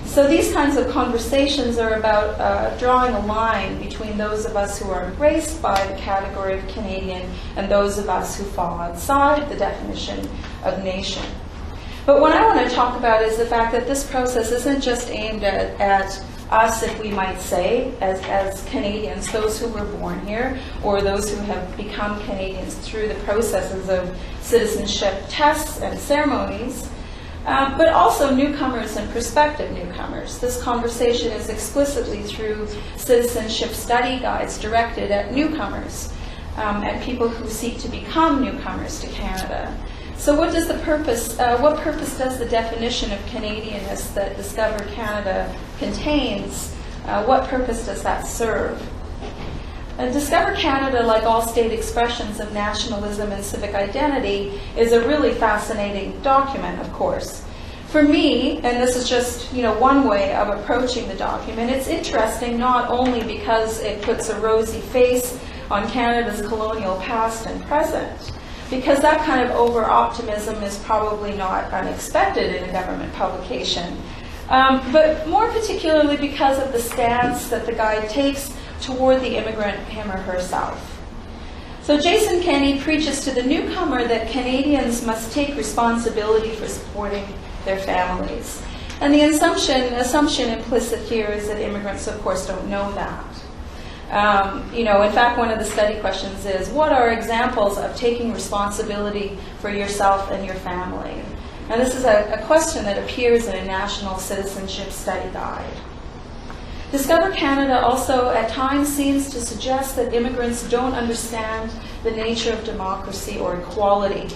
So these kinds of conversations are about drawing a line between those of us who are embraced by the category of Canadian and those of us who fall outside the definition of nation. But what I want to talk about is the fact that this process isn't just aimed at us, if we might say, as Canadians, those who were born here, or those who have become Canadians through the processes of citizenship tests and ceremonies, but also newcomers and prospective newcomers. This conversation is explicitly through citizenship study guides directed at newcomers, at people who seek to become newcomers to Canada. So what purpose does the definition of Canadianness that Discover Canada contains, what purpose does that serve? Discover Canada, like all state expressions of nationalism and civic identity, is a really fascinating document, of course. For me, and this is just one way of approaching the document, it's interesting not only because it puts a rosy face on Canada's colonial past and present, because that kind of over-optimism is probably not unexpected in a government publication, but more particularly because of the stance that the guide takes toward the immigrant, him or herself. So Jason Kenney preaches to the newcomer that Canadians must take responsibility for supporting their families. And the assumption implicit here is that immigrants, of course, don't know that. In fact, one of the study questions is, what are examples of taking responsibility for yourself and your family? And this is a question that appears in a national citizenship study guide. Discover Canada also at times seems to suggest that immigrants don't understand the nature of democracy or equality.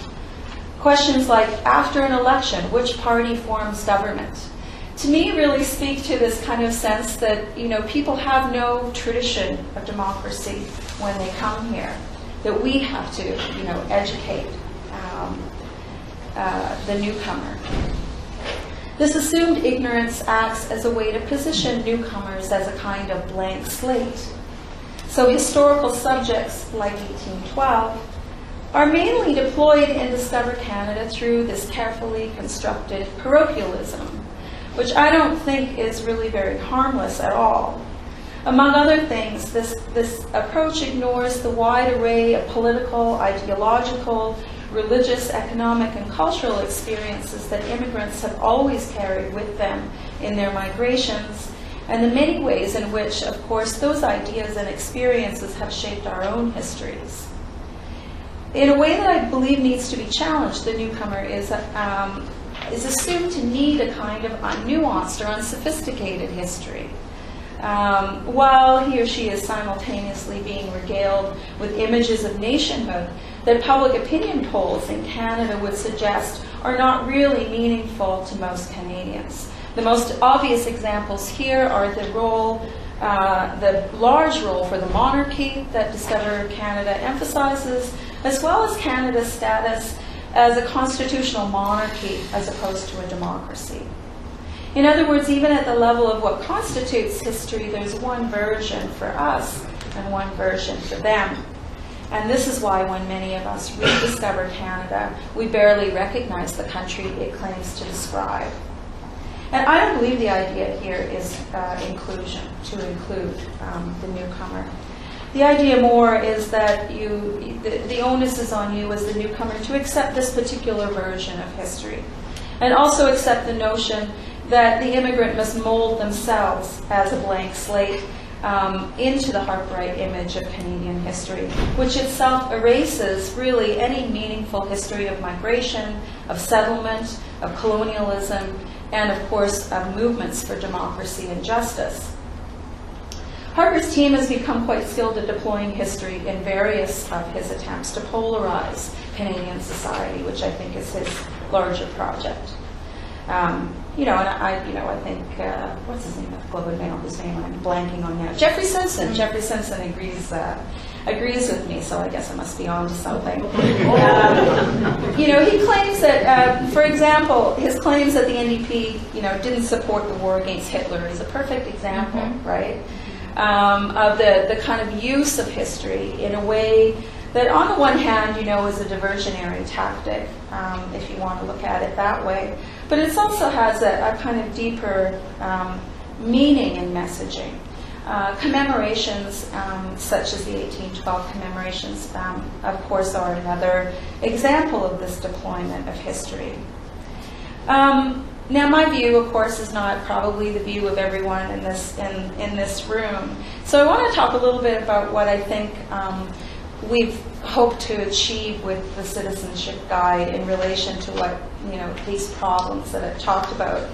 Questions like, after an election, which party forms government? To me, really speak to this kind of sense that, people have no tradition of democracy when they come here, that we have to, educate the newcomer. This assumed ignorance acts as a way to position newcomers as a kind of blank slate. So historical subjects like 1812 are mainly deployed in Discover Canada through this carefully constructed parochialism, which I don't think is really very harmless at all. Among other things, this approach ignores the wide array of political, ideological, religious, economic, and cultural experiences that immigrants have always carried with them in their migrations, and the many ways in which, of course, those ideas and experiences have shaped our own histories. In a way that I believe needs to be challenged, the newcomer is assumed to need a kind of unnuanced or unsophisticated history, while he or she is simultaneously being regaled with images of nationhood that public opinion polls in Canada would suggest are not really meaningful to most Canadians. The most obvious examples here are the large role for the monarchy that Discover Canada emphasizes, as well as Canada's status as a constitutional monarchy as opposed to a democracy. In other words, even at the level of what constitutes history, there's one version for us and one version for them. And this is why when many of us rediscover Canada, we barely recognize the country it claims to describe. And I don't believe the idea here is inclusion, to include the newcomer. The idea more is that the onus is on you as the newcomer to accept this particular version of history, and also accept the notion that the immigrant must mold themselves as a blank slate into the Harperite image of Canadian history, which itself erases really any meaningful history of migration, of settlement, of colonialism, and of course of movements for democracy and justice. Harper's team has become quite skilled at deploying history in various of his attempts to polarize Canadian society, which I think is his larger project. I think, what's his name, Globe and Mail, whose name I'm blanking on now. Jeffrey Simpson. Mm-hmm. Jeffrey Simpson agrees with me, so I guess I must be on to something. He claims that, for example, his claims that the NDP, didn't support the war against Hitler is a perfect example, mm-hmm. right, of the kind of use of history in a way that, on the one hand, is a diversionary tactic, if you want to look at it that way. But it also has a kind of deeper meaning and messaging. Commemorations, such as the 1812 commemorations, of course, are another example of this deployment of history. Now, my view, of course, is not probably the view of everyone in this room. So I want to talk a little bit about what I think we've hoped to achieve with the citizenship guide in relation to what, these problems that I've talked about.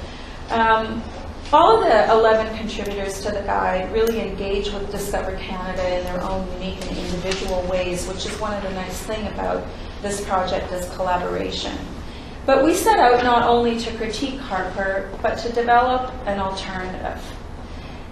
All of the 11 contributors to the guide really engage with Discover Canada in their own unique and individual ways, which is one of the nice things about this project is collaboration. But we set out not only to critique Harper, but to develop an alternative.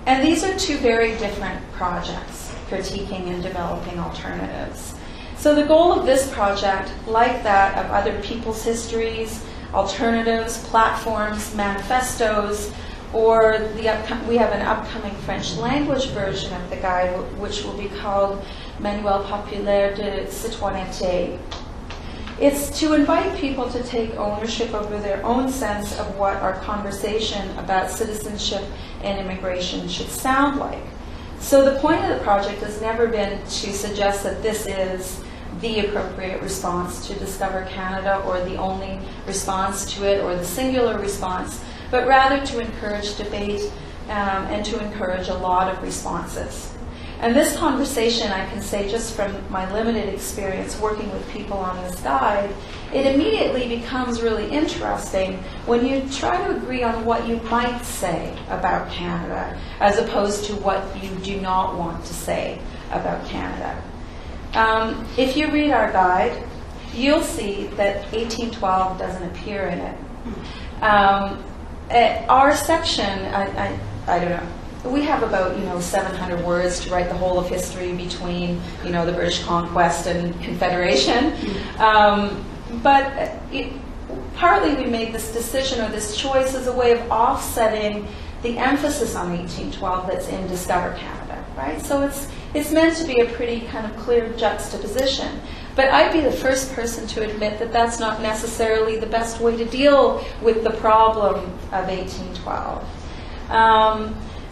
And these are two very different projects, critiquing and developing alternatives. So the goal of this project, like that of other people's histories, alternatives, platforms, manifestos, or we have an upcoming French language version of the guide, which will be called Manuel Populaire de Citoyenneté. It's to invite people to take ownership over their own sense of what our conversation about citizenship and immigration should sound like. So the point of the project has never been to suggest that this is the appropriate response to Discover Canada, or the only response to it, or the singular response, but rather to encourage debate and to encourage a lot of responses. And this conversation, I can say just from my limited experience working with people on this guide, it immediately becomes really interesting when you try to agree on what you might say about Canada, as opposed to what you do not want to say about Canada. If you read our guide, you'll see that 1812 doesn't appear in it. Our section, I don't know, we have about 700 words to write the whole of history between the British conquest and Confederation. But partly we made this decision or this choice as a way of offsetting the emphasis on 1812 that's in Discover Canada, right? So it's meant to be a pretty kind of clear juxtaposition. But I'd be the first person to admit that that's not necessarily the best way to deal with the problem of 1812.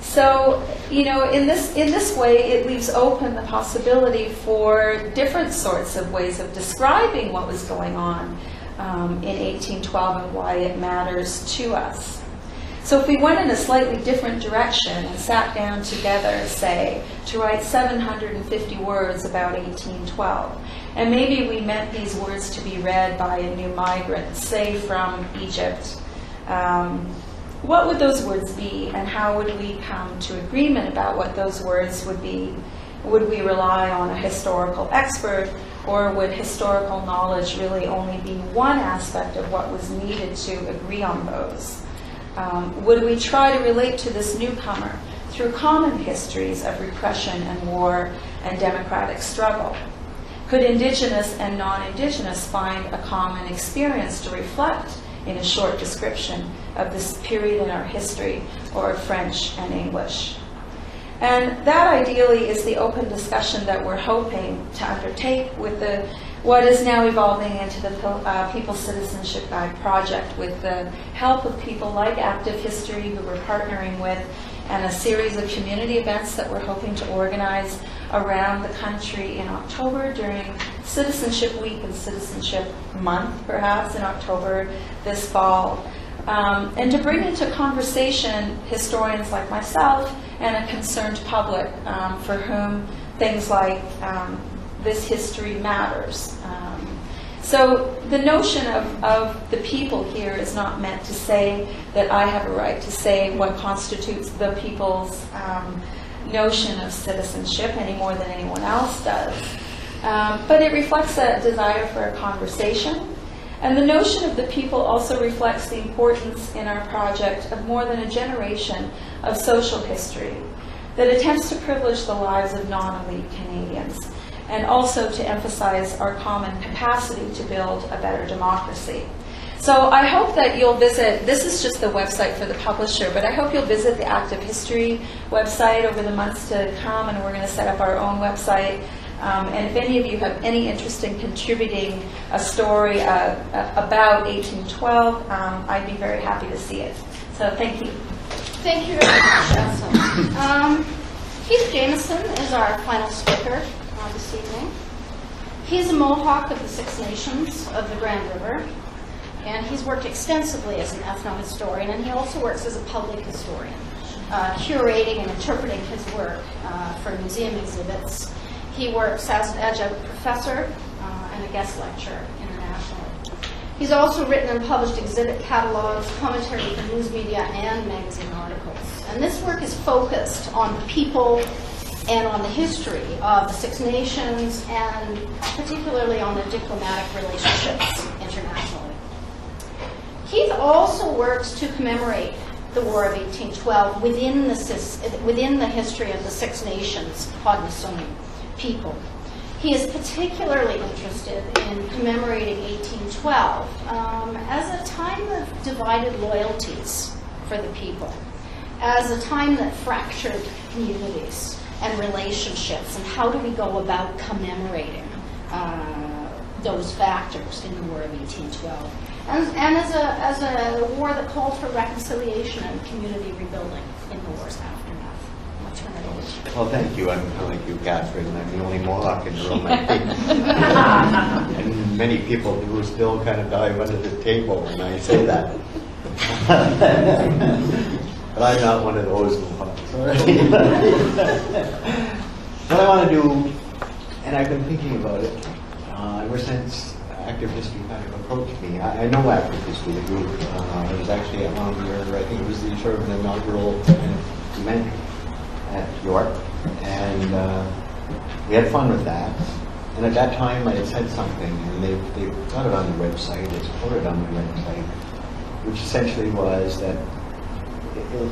So, in this way, it leaves open the possibility for different sorts of ways of describing what was going on in 1812 and why it matters to us. So if we went in a slightly different direction and sat down together, say, to write 750 words about 1812, and maybe we meant these words to be read by a new migrant, say from Egypt, what would those words be, and how would we come to agreement about what those words would be? Would we rely on a historical expert, or would historical knowledge really only be one aspect of what was needed to agree on those? Would we try to relate to this newcomer through common histories of repression and war and democratic struggle? Could Indigenous and non-Indigenous find a common experience to reflect in a short description of this period in our history, or French and English? And that ideally is the open discussion that we're hoping to undertake with what is now evolving into the People's Citizenship Guide project, with the help of people like Active History, who we're partnering with, and a series of community events that we're hoping to organize around the country in October during Citizenship Week and Citizenship Month, perhaps, in October this fall. And to bring into conversation historians like myself and a concerned public for whom things like this history matters. So the notion of the people here is not meant to say that I have a right to say what constitutes the people's notion of citizenship any more than anyone else does. But it reflects a desire for a conversation. And the notion of the people also reflects the importance in our project of more than a generation of social history that attempts to privilege the lives of non-elite Canadians, and also to emphasize our common capacity to build a better democracy. So I hope that you'll visit, this is just the website for the publisher, but I hope you'll visit the Active History website over the months to come, and we're going to set up our own website. And if any of you have any interest in contributing a story about 1812, I'd be very happy to see it. So thank you. Thank you very much, Elsa. Keith Jameson is our final speaker this evening. He's a Mohawk of the Six Nations of the Grand River, and he's worked extensively as an ethnohistorian, and he also works as a public historian, curating and interpreting his work for museum exhibits He works as an adjunct professor and a guest lecturer internationally. He's also written and published exhibit catalogs, commentary for news media, and magazine articles. And this work is focused on the people and on the history of the Six Nations, and particularly on the diplomatic relationships internationally. Keith also works to commemorate the War of 1812 within the history of the Six Nations Haudenosaunee people. He is particularly interested in commemorating 1812 as a time of divided loyalties for the people, as a time that fractured communities and relationships, and how do we go about commemorating those factors in the War of 1812, and as a war that called for reconciliation and community rebuilding in the war's aftermath. I'll turn it over to you. Well, thank you. I'm kind of like you, Catherine. I'm the only Mohawk in the room, I think. And many people do still kind of dive under the table when I say that. But I'm not one of those Mohawks. What I want to do, and I've been thinking about it ever since Active History kind of approached me. I know Active History, the group. I was actually at one of your, I think it was the sort of an inaugural event at York, and we had fun with that. And at that time, I had said something, and they've got it on the website. It's quoted on the website, which essentially was that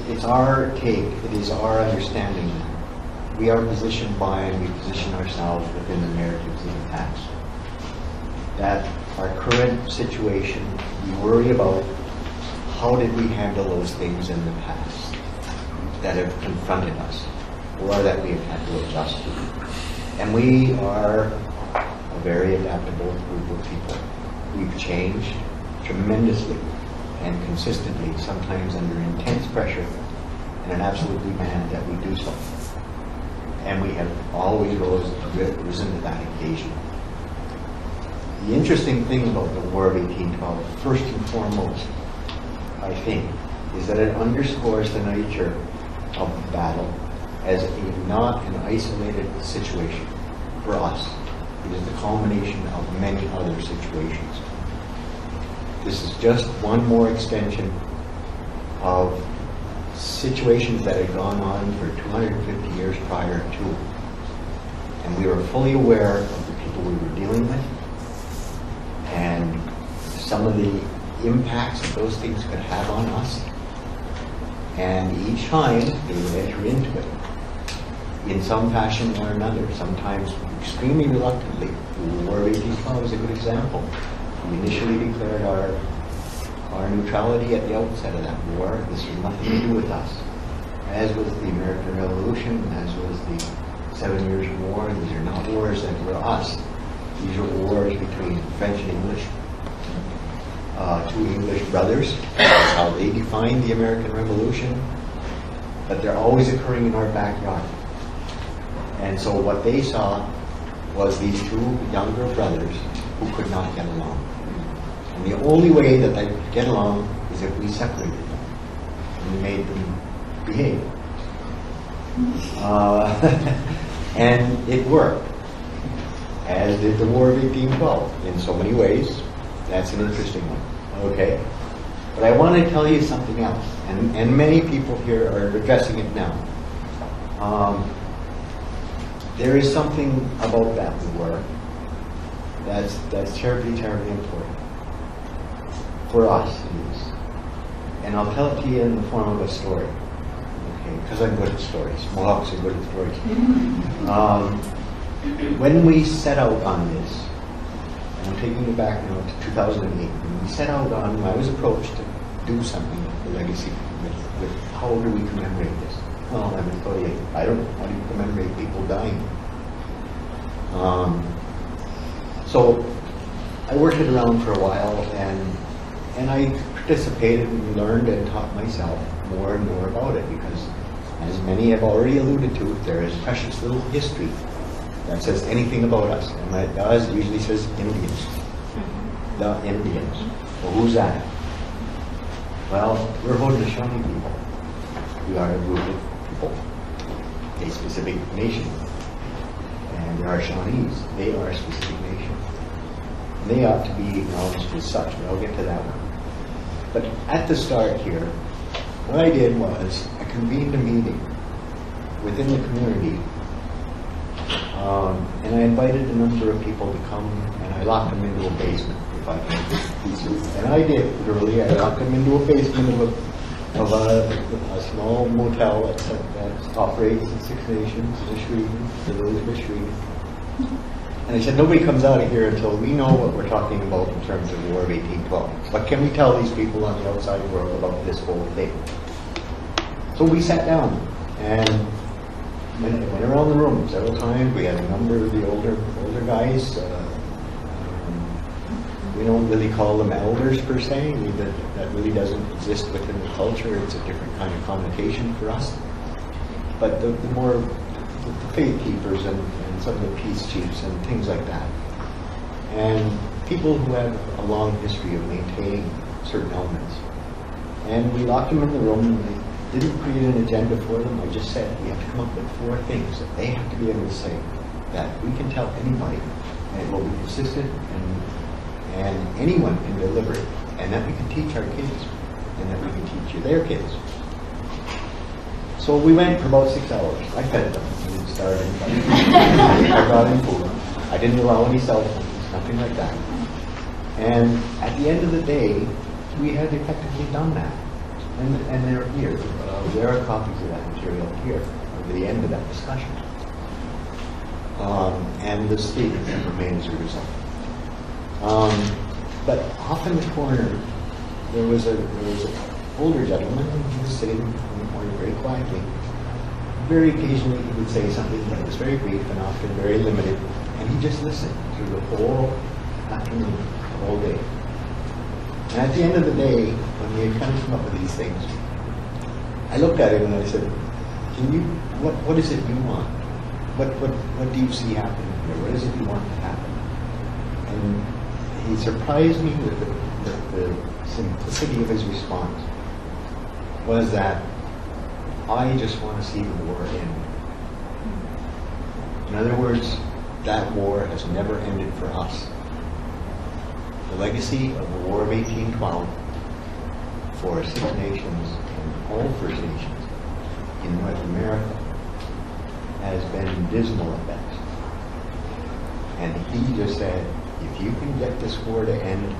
it's our take, it is our understanding that we are positioned by and we position ourselves within the narratives of the past. That our current situation, we worry about how did we handle those things in the past that have confronted us or that we have had to adjust to. And we are a very adaptable group of people. We've changed tremendously and consistently, sometimes under intense pressure, and an absolute demand that we do so. And we have always risen to that occasion. The interesting thing about the War of 1812, first and foremost, I think, is that it underscores the nature of the battle as not an isolated situation for us. It is the culmination of many other situations. This is just one more extension of situations that had gone on for 250 years prior to it. And we were fully aware of the people we were dealing with and some of the impacts that those things could have on us. And each time they would enter into it in some fashion or another, sometimes extremely reluctantly. The War of 1812 is a good example. We initially declared our neutrality at the outset of that war. This was nothing to do with us. As was the American Revolution, as was the 7 Years' War. These are not wars that were us. These are wars between French and English, two English brothers. That's how they defined the American Revolution. But they're always occurring in our backyard. And so what they saw was these two younger brothers who could not get along. And the only way that they could get along is if we separated them and we made them behave. And it worked, as did the War of 1812 in so many ways. That's an interesting one. Okay? But I want to tell you something else, and many people here are addressing it now. There is something about that war that's terribly, terribly important. For us, it is. And I'll tell it to you in the form of a story. Okay? Because I'm good at stories. Mohawks are good at stories. When we set out on this, and I'm taking you back now to 2008, when we set out on, I was approached to do something with the legacy, with how do we commemorate this? Well, I was 38. I don't know. How do you commemorate people dying? So I worked it around for a while, and I participated and learned and taught myself more and more about it, because as many have already alluded to, there is precious little history that says anything about us. And when it does, it usually says Indians. The Indians. Well, who's that? Well, we're Haudenosaunee people. We are a group of people, a specific nation. and there are Shawnees. They are a specific nation. And they ought to be acknowledged as such, but I'll get to that one. But at the start here, what I did was I convened a meeting within the community, and I invited a number of people to come, and I locked them into a basement, if I can get pieces. And I did, literally, I locked them into a basement of a small motel that operates in Six Nations, the village of Sweden. And I said, nobody comes out of here until we know what we're talking about in terms of the War of 1812. What can we tell these people on the outside world about this whole thing? So we sat down and went around the room several times. We had a number of the older guys. We don't really call them elders per se. That really doesn't exist within the culture. It's a different kind of connotation for us. But the faith keepers and some of the peace chiefs and things like that. And people who have a long history of maintaining certain elements. And we locked them in the room, and I didn't create an agenda for them. I just said we have to come up with 4 things that they have to be able to say that we can tell anybody, and it will be consistent, and anyone can deliver it, and that we can teach our kids, and that we can teach their kids. So we went for about 6 hours. I fed them. I didn't starve anybody. I brought in food. I didn't allow any cell phones, nothing like that. And at the end of the day, we had effectively done that. And they're here. There are copies of that material here at the end of that discussion. And the statement that were made as a result. But off in the corner, there was an older gentleman who was sitting in the corner very quietly. Very occasionally he would say something that was very brief and often very limited, and he just listened through the whole afternoon, the whole day. And at the end of the day, when we had kind of come up with these things, I looked at him and I said, what is it you want? What do you see happening here? What is it you want to happen? And he surprised me with the simplicity of his response. Was that I just want to see the war end. In other words, that war has never ended for us. The legacy of the War of 1812 for Six Nations and all First Nations in North America has been dismal at best. And he just said, if you can get this war to end,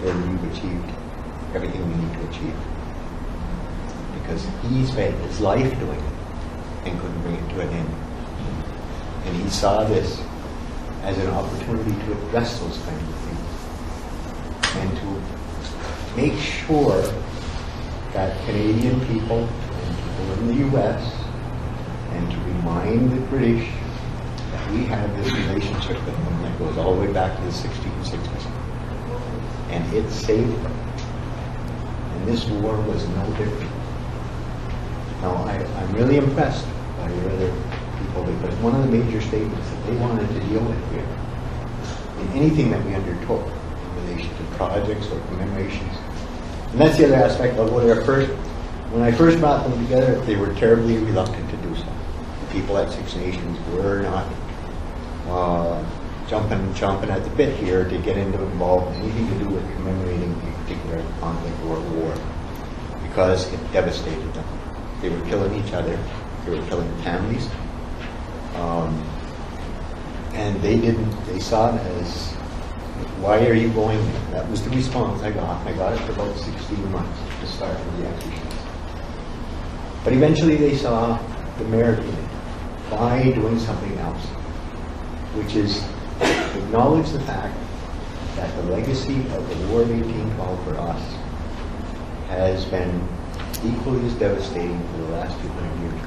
then you've achieved everything we need to achieve. Because he spent his life doing it and couldn't bring it to an end. And he saw this as an opportunity to address those kinds of things and to make sure that Canadian people and people in the U.S. and to remind the British that we have this relationship with them that goes all the way back to the 1660s. And it saved them. And this war was no different. Now, I'm really impressed by your other people because one of the major statements that they wanted to deal with here in anything that we undertook in relation to projects or commemorations. And that's the other aspect of when I first brought them together, they were terribly reluctant to do so. The people at Six Nations were not chomping at the bit here to get involved in anything to do with commemorating a particular conflict or war because it devastated them. They were killing each other. They were killing families. And they saw it as, why are you going there? That was the response I got. I got it for about 16 months to start with the executions. But eventually they saw the merit in it by doing something else, which is acknowledge the fact that the legacy of the War of 1812 for us has been equally as devastating for the last 200 years.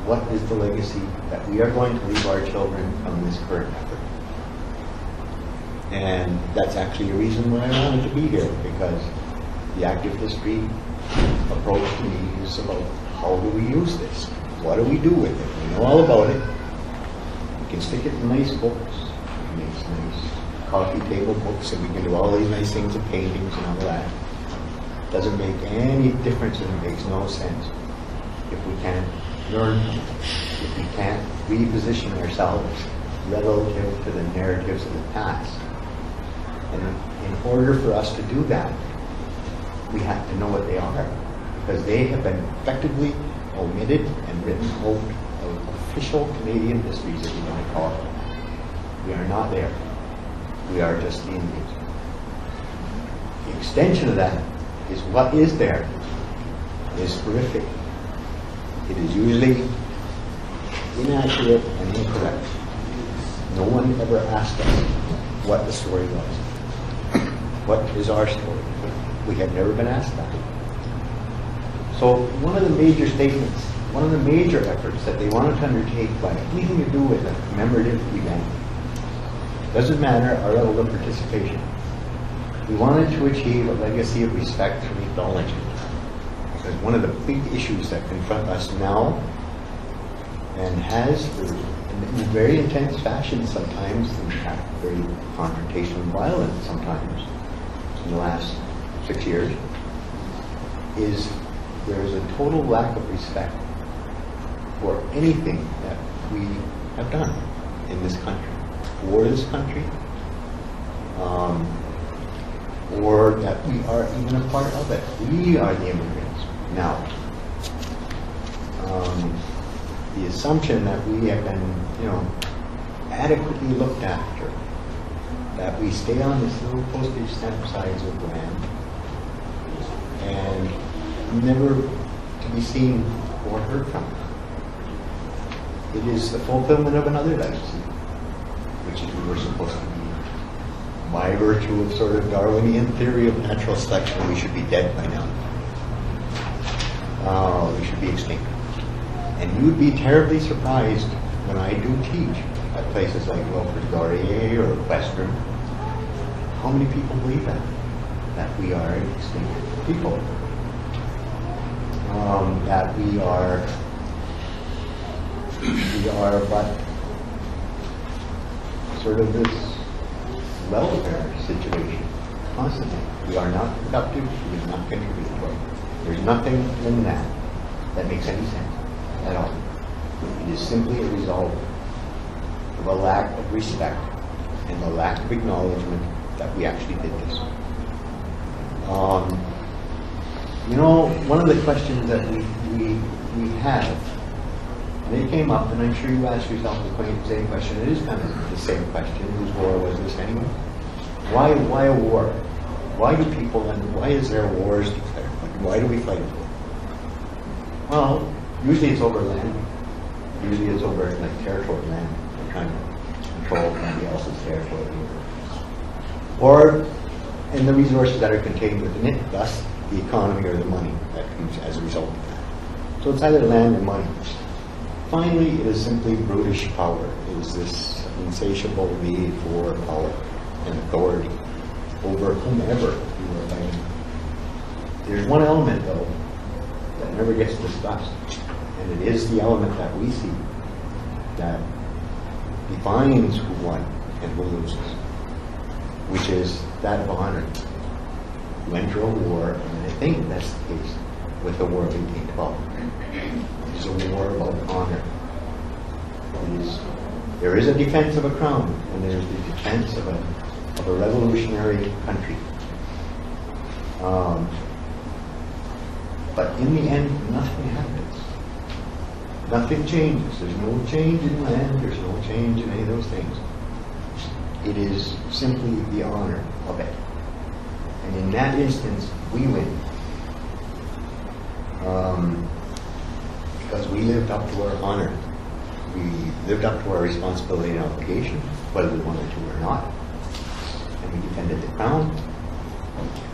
What is the legacy that we are going to leave our children from this current effort? And that's actually a reason why I wanted to be here, because the active history approach to me is about how do we use this? What do we do with it? We know all about it. We can stick it in nice books, nice coffee table books, and we can do all these nice things of paintings and all that. Doesn't make any difference and it makes no sense if we can't learn from it. if we can't reposition ourselves relative to the narratives of the past. And in order for us to do that, we have to know what they are, because they have been effectively omitted and written out of official Canadian histories, if you want to call it. We are not there. We are just the Indians. The extension of that is what is there is horrific. It is usually inaccurate and incorrect. No one ever asked us what the story was. What is our story? We have never been asked that. So one of the major statements, one of the major efforts that they wanted to undertake by anything to do with a commemorative event, doesn't matter our level of participation, we wanted to achieve a legacy of respect and acknowledgement. Because one of the big issues that confront us now, and has in very intense fashion sometimes, in fact very confrontational and violent sometimes in the last 6 years, is there is a total lack of respect for anything that we have done in this country, for this country, or that we are even a part of it. We are the immigrants now. The assumption that we have been, adequately looked after, that we stay on this little postage stamp size of land, and never to be seen or heard from. It is the fulfillment of another legacy, which is we were supposed to be, by virtue of sort of Darwinian theory of natural selection, we should be dead by now. We should be extinct. And you would be terribly surprised when I do teach at places like Wilfrid Laurier or Western, how many people believe that we are extinct people. That we are but sort of this welfare situation constantly. We are not productive, we are not contributory. There's nothing in that makes any sense at all. It is simply a result of a lack of respect and a lack of acknowledgement that we actually did this. One of the questions that we have, and it came up, and I'm sure you asked yourself the same question. It is kind of the same question. Whose war was this anyway? Why a war? Why do people, and why is there wars declared? Why do we fight a war? Well, usually it's over land. Usually it's over territory land. We're trying to control somebody else's territory. Or in the resources that are contained within it, thus the economy or the money that comes as a result of that. So it's either land or money. Finally, it is simply brutish power. It is this insatiable need for power and authority over whomever you are fighting. There's one element, though, that never gets discussed, and it is the element that we see that defines who won and who loses, which is that of honor. You enter a war, and I think that's the case with the War of 1812. It is a war about honor. There is a defense of a crown, and there is the defense of a revolutionary country. But in the end, nothing happens. Nothing changes. There's no change in land. There's no change in any of those things. It is simply the honor of it. And in that instance, we win. Because we lived up to our honor. We lived up to our responsibility and obligation, whether we wanted to or not. And we defended the crown.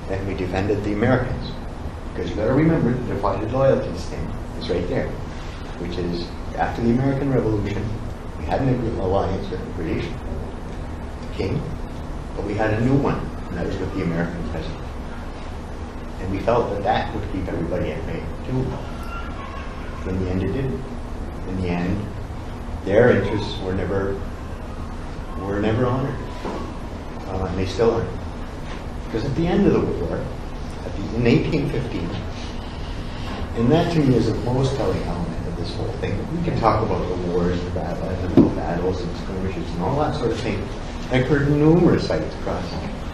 And we defended the Americans. Because you got to remember, the divided loyalty thing is right there, which is after the American Revolution, we had an alliance with the British king, but we had a new one, and that was with the American president. And we felt that would keep everybody at bay too. In the end, it didn't. In the end, their interests were never honored, and they still aren't. Because at the end of the war, in 1815, and that to me is the most telling element of this whole thing. We can talk about the wars, the battles and skirmishes and all that sort of thing. I heard numerous sites across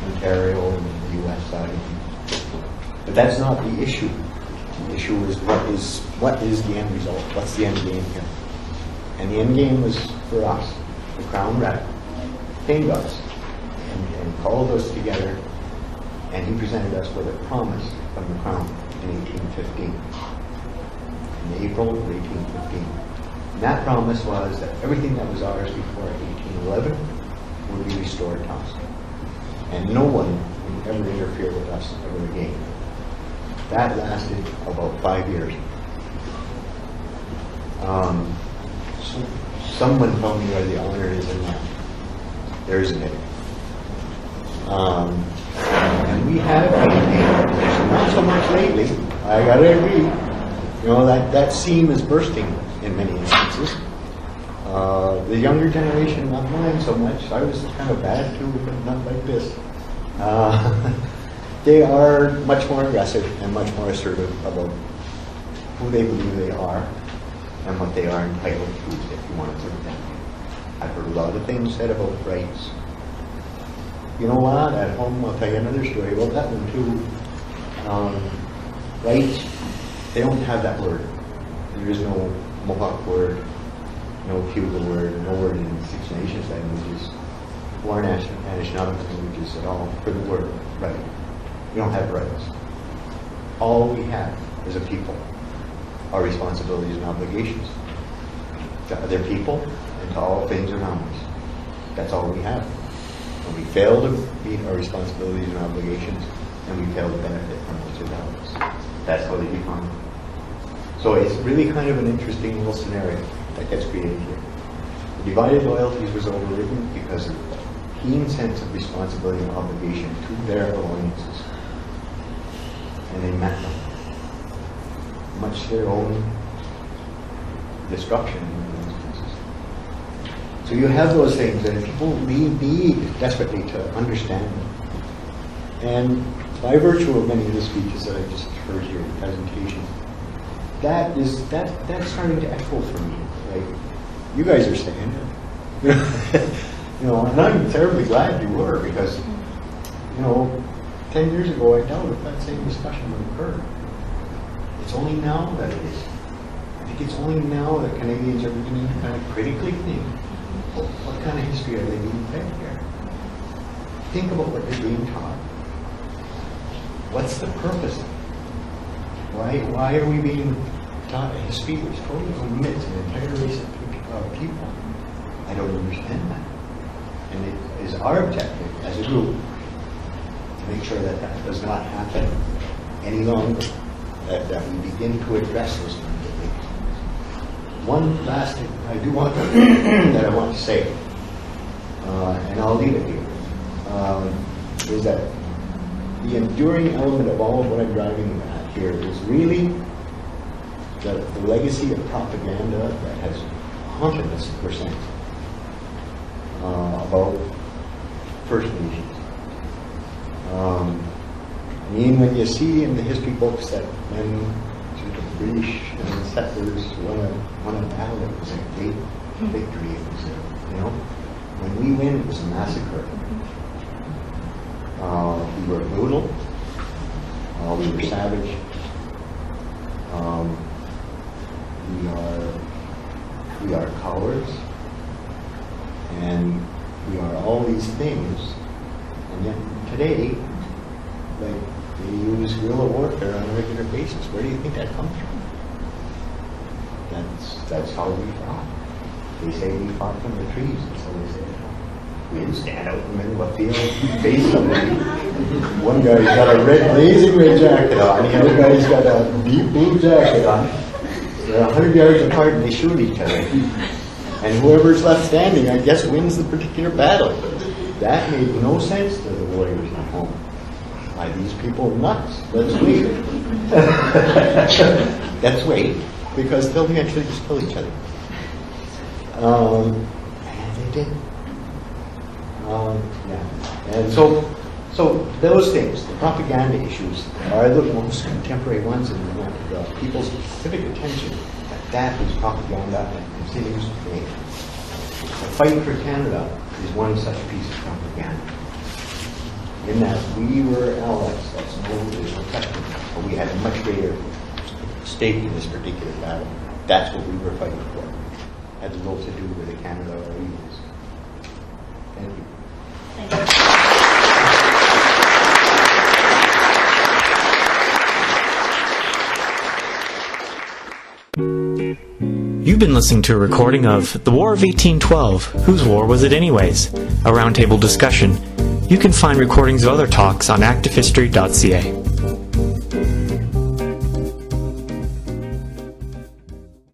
Ontario and the U.S. side. But that's not the issue. The issue is what is the end result? What's the end game here? And the end game was for us. The Crown came to us and called us together, and he presented us with a promise from the Crown in 1815. In April of 1815. And that promise was that everything that was ours before 1811 would be restored to us. And no one would ever interfere with us ever again. That lasted about 5 years. So someone told me where the honor is in that. There isn't any. And we have maintained our position, not so much lately. I gotta agree. You know, that seam is bursting in many instances. The younger generation, not mine so much. I was kind of bad too, but not like this. They are much more aggressive and much more assertive about who they believe they are and what they are entitled to, if you want to put it that way. I've heard a lot of things said about rights. You know what? At home, I'll tell you another story about that one too. Rights, they don't have that word. There is no Mohawk word, no Hugo word, no word in Six Nations languages, or national languages at all for the word right. We don't have rights. All we have as a people are responsibilities and obligations to other people and to all things around us. That's all we have. When we fail to meet our responsibilities and obligations, and we fail to benefit from what's around us. That's how they define it. So it's really kind of an interesting little scenario that gets created here. The divided loyalties was overridden because of the keen sense of responsibility and obligation to their alliances. And they met them. Much to their own destruction in many instances. So you have those things, and people need desperately to understand them. And by virtue of many of the speeches that I just heard here in the presentation, that's starting to echo for me. Like, you guys are saying it. You know, and I'm terribly glad you were, because, you know, 10 years ago I doubt if that same discussion would occur. It's only now that it is. I think it's only now that Canadians are beginning to kind of critically think, well, what kind of history are they being fed here? Think about what they're being taught. What's the purpose? Why are we being taught a history which totally omits an entire race of people? I don't understand that. And it is our objective as a group to make sure that that does not happen any longer, that we begin to address those kinds of things. One last thing I do want that I want to say, and I'll leave it here, is that the enduring element of all of what I'm driving at here is really the legacy of propaganda that has haunted us for centuries about First Nations. I mean, when you see in the history books that when the British and the settlers won a battle, it was a great victory. It was you know, when we win, it was a massacre. We were brutal. We were savage. We are cowards, and we are all these things. And yet today, like, they use guerrilla warfare on a regular basis. Where do you think that comes from? That's how we fought. They say we fought from the trees. That's how they say it. We didn't stand out in the middle of a field, face somebody. One guy's got a blazing red jacket on. The other guy's got a deep blue jacket on. They're 100 yards apart and they shoot each other. And whoever's left standing, I guess, wins the particular battle. That made no sense to the warriors at home. Why, these people are nuts. Let's wait. Let's wait, because they'll eventually just kill each other. And they did. Yeah. And so those things, the propaganda issues, are the most contemporary ones, and want people's civic attention at that is propaganda and continues today. The fight for Canada is one such piece of propaganda. In that we were allies, there's no question, but we had a much greater stake in this particular battle. That's what we were fighting for. Had little to do with the Canada or Eagles. Thank you. Thank you. You've been listening to a recording of The War of 1812, Whose War Was It Anyways? A roundtable discussion. You can find recordings of other talks on ActiveHistory.ca.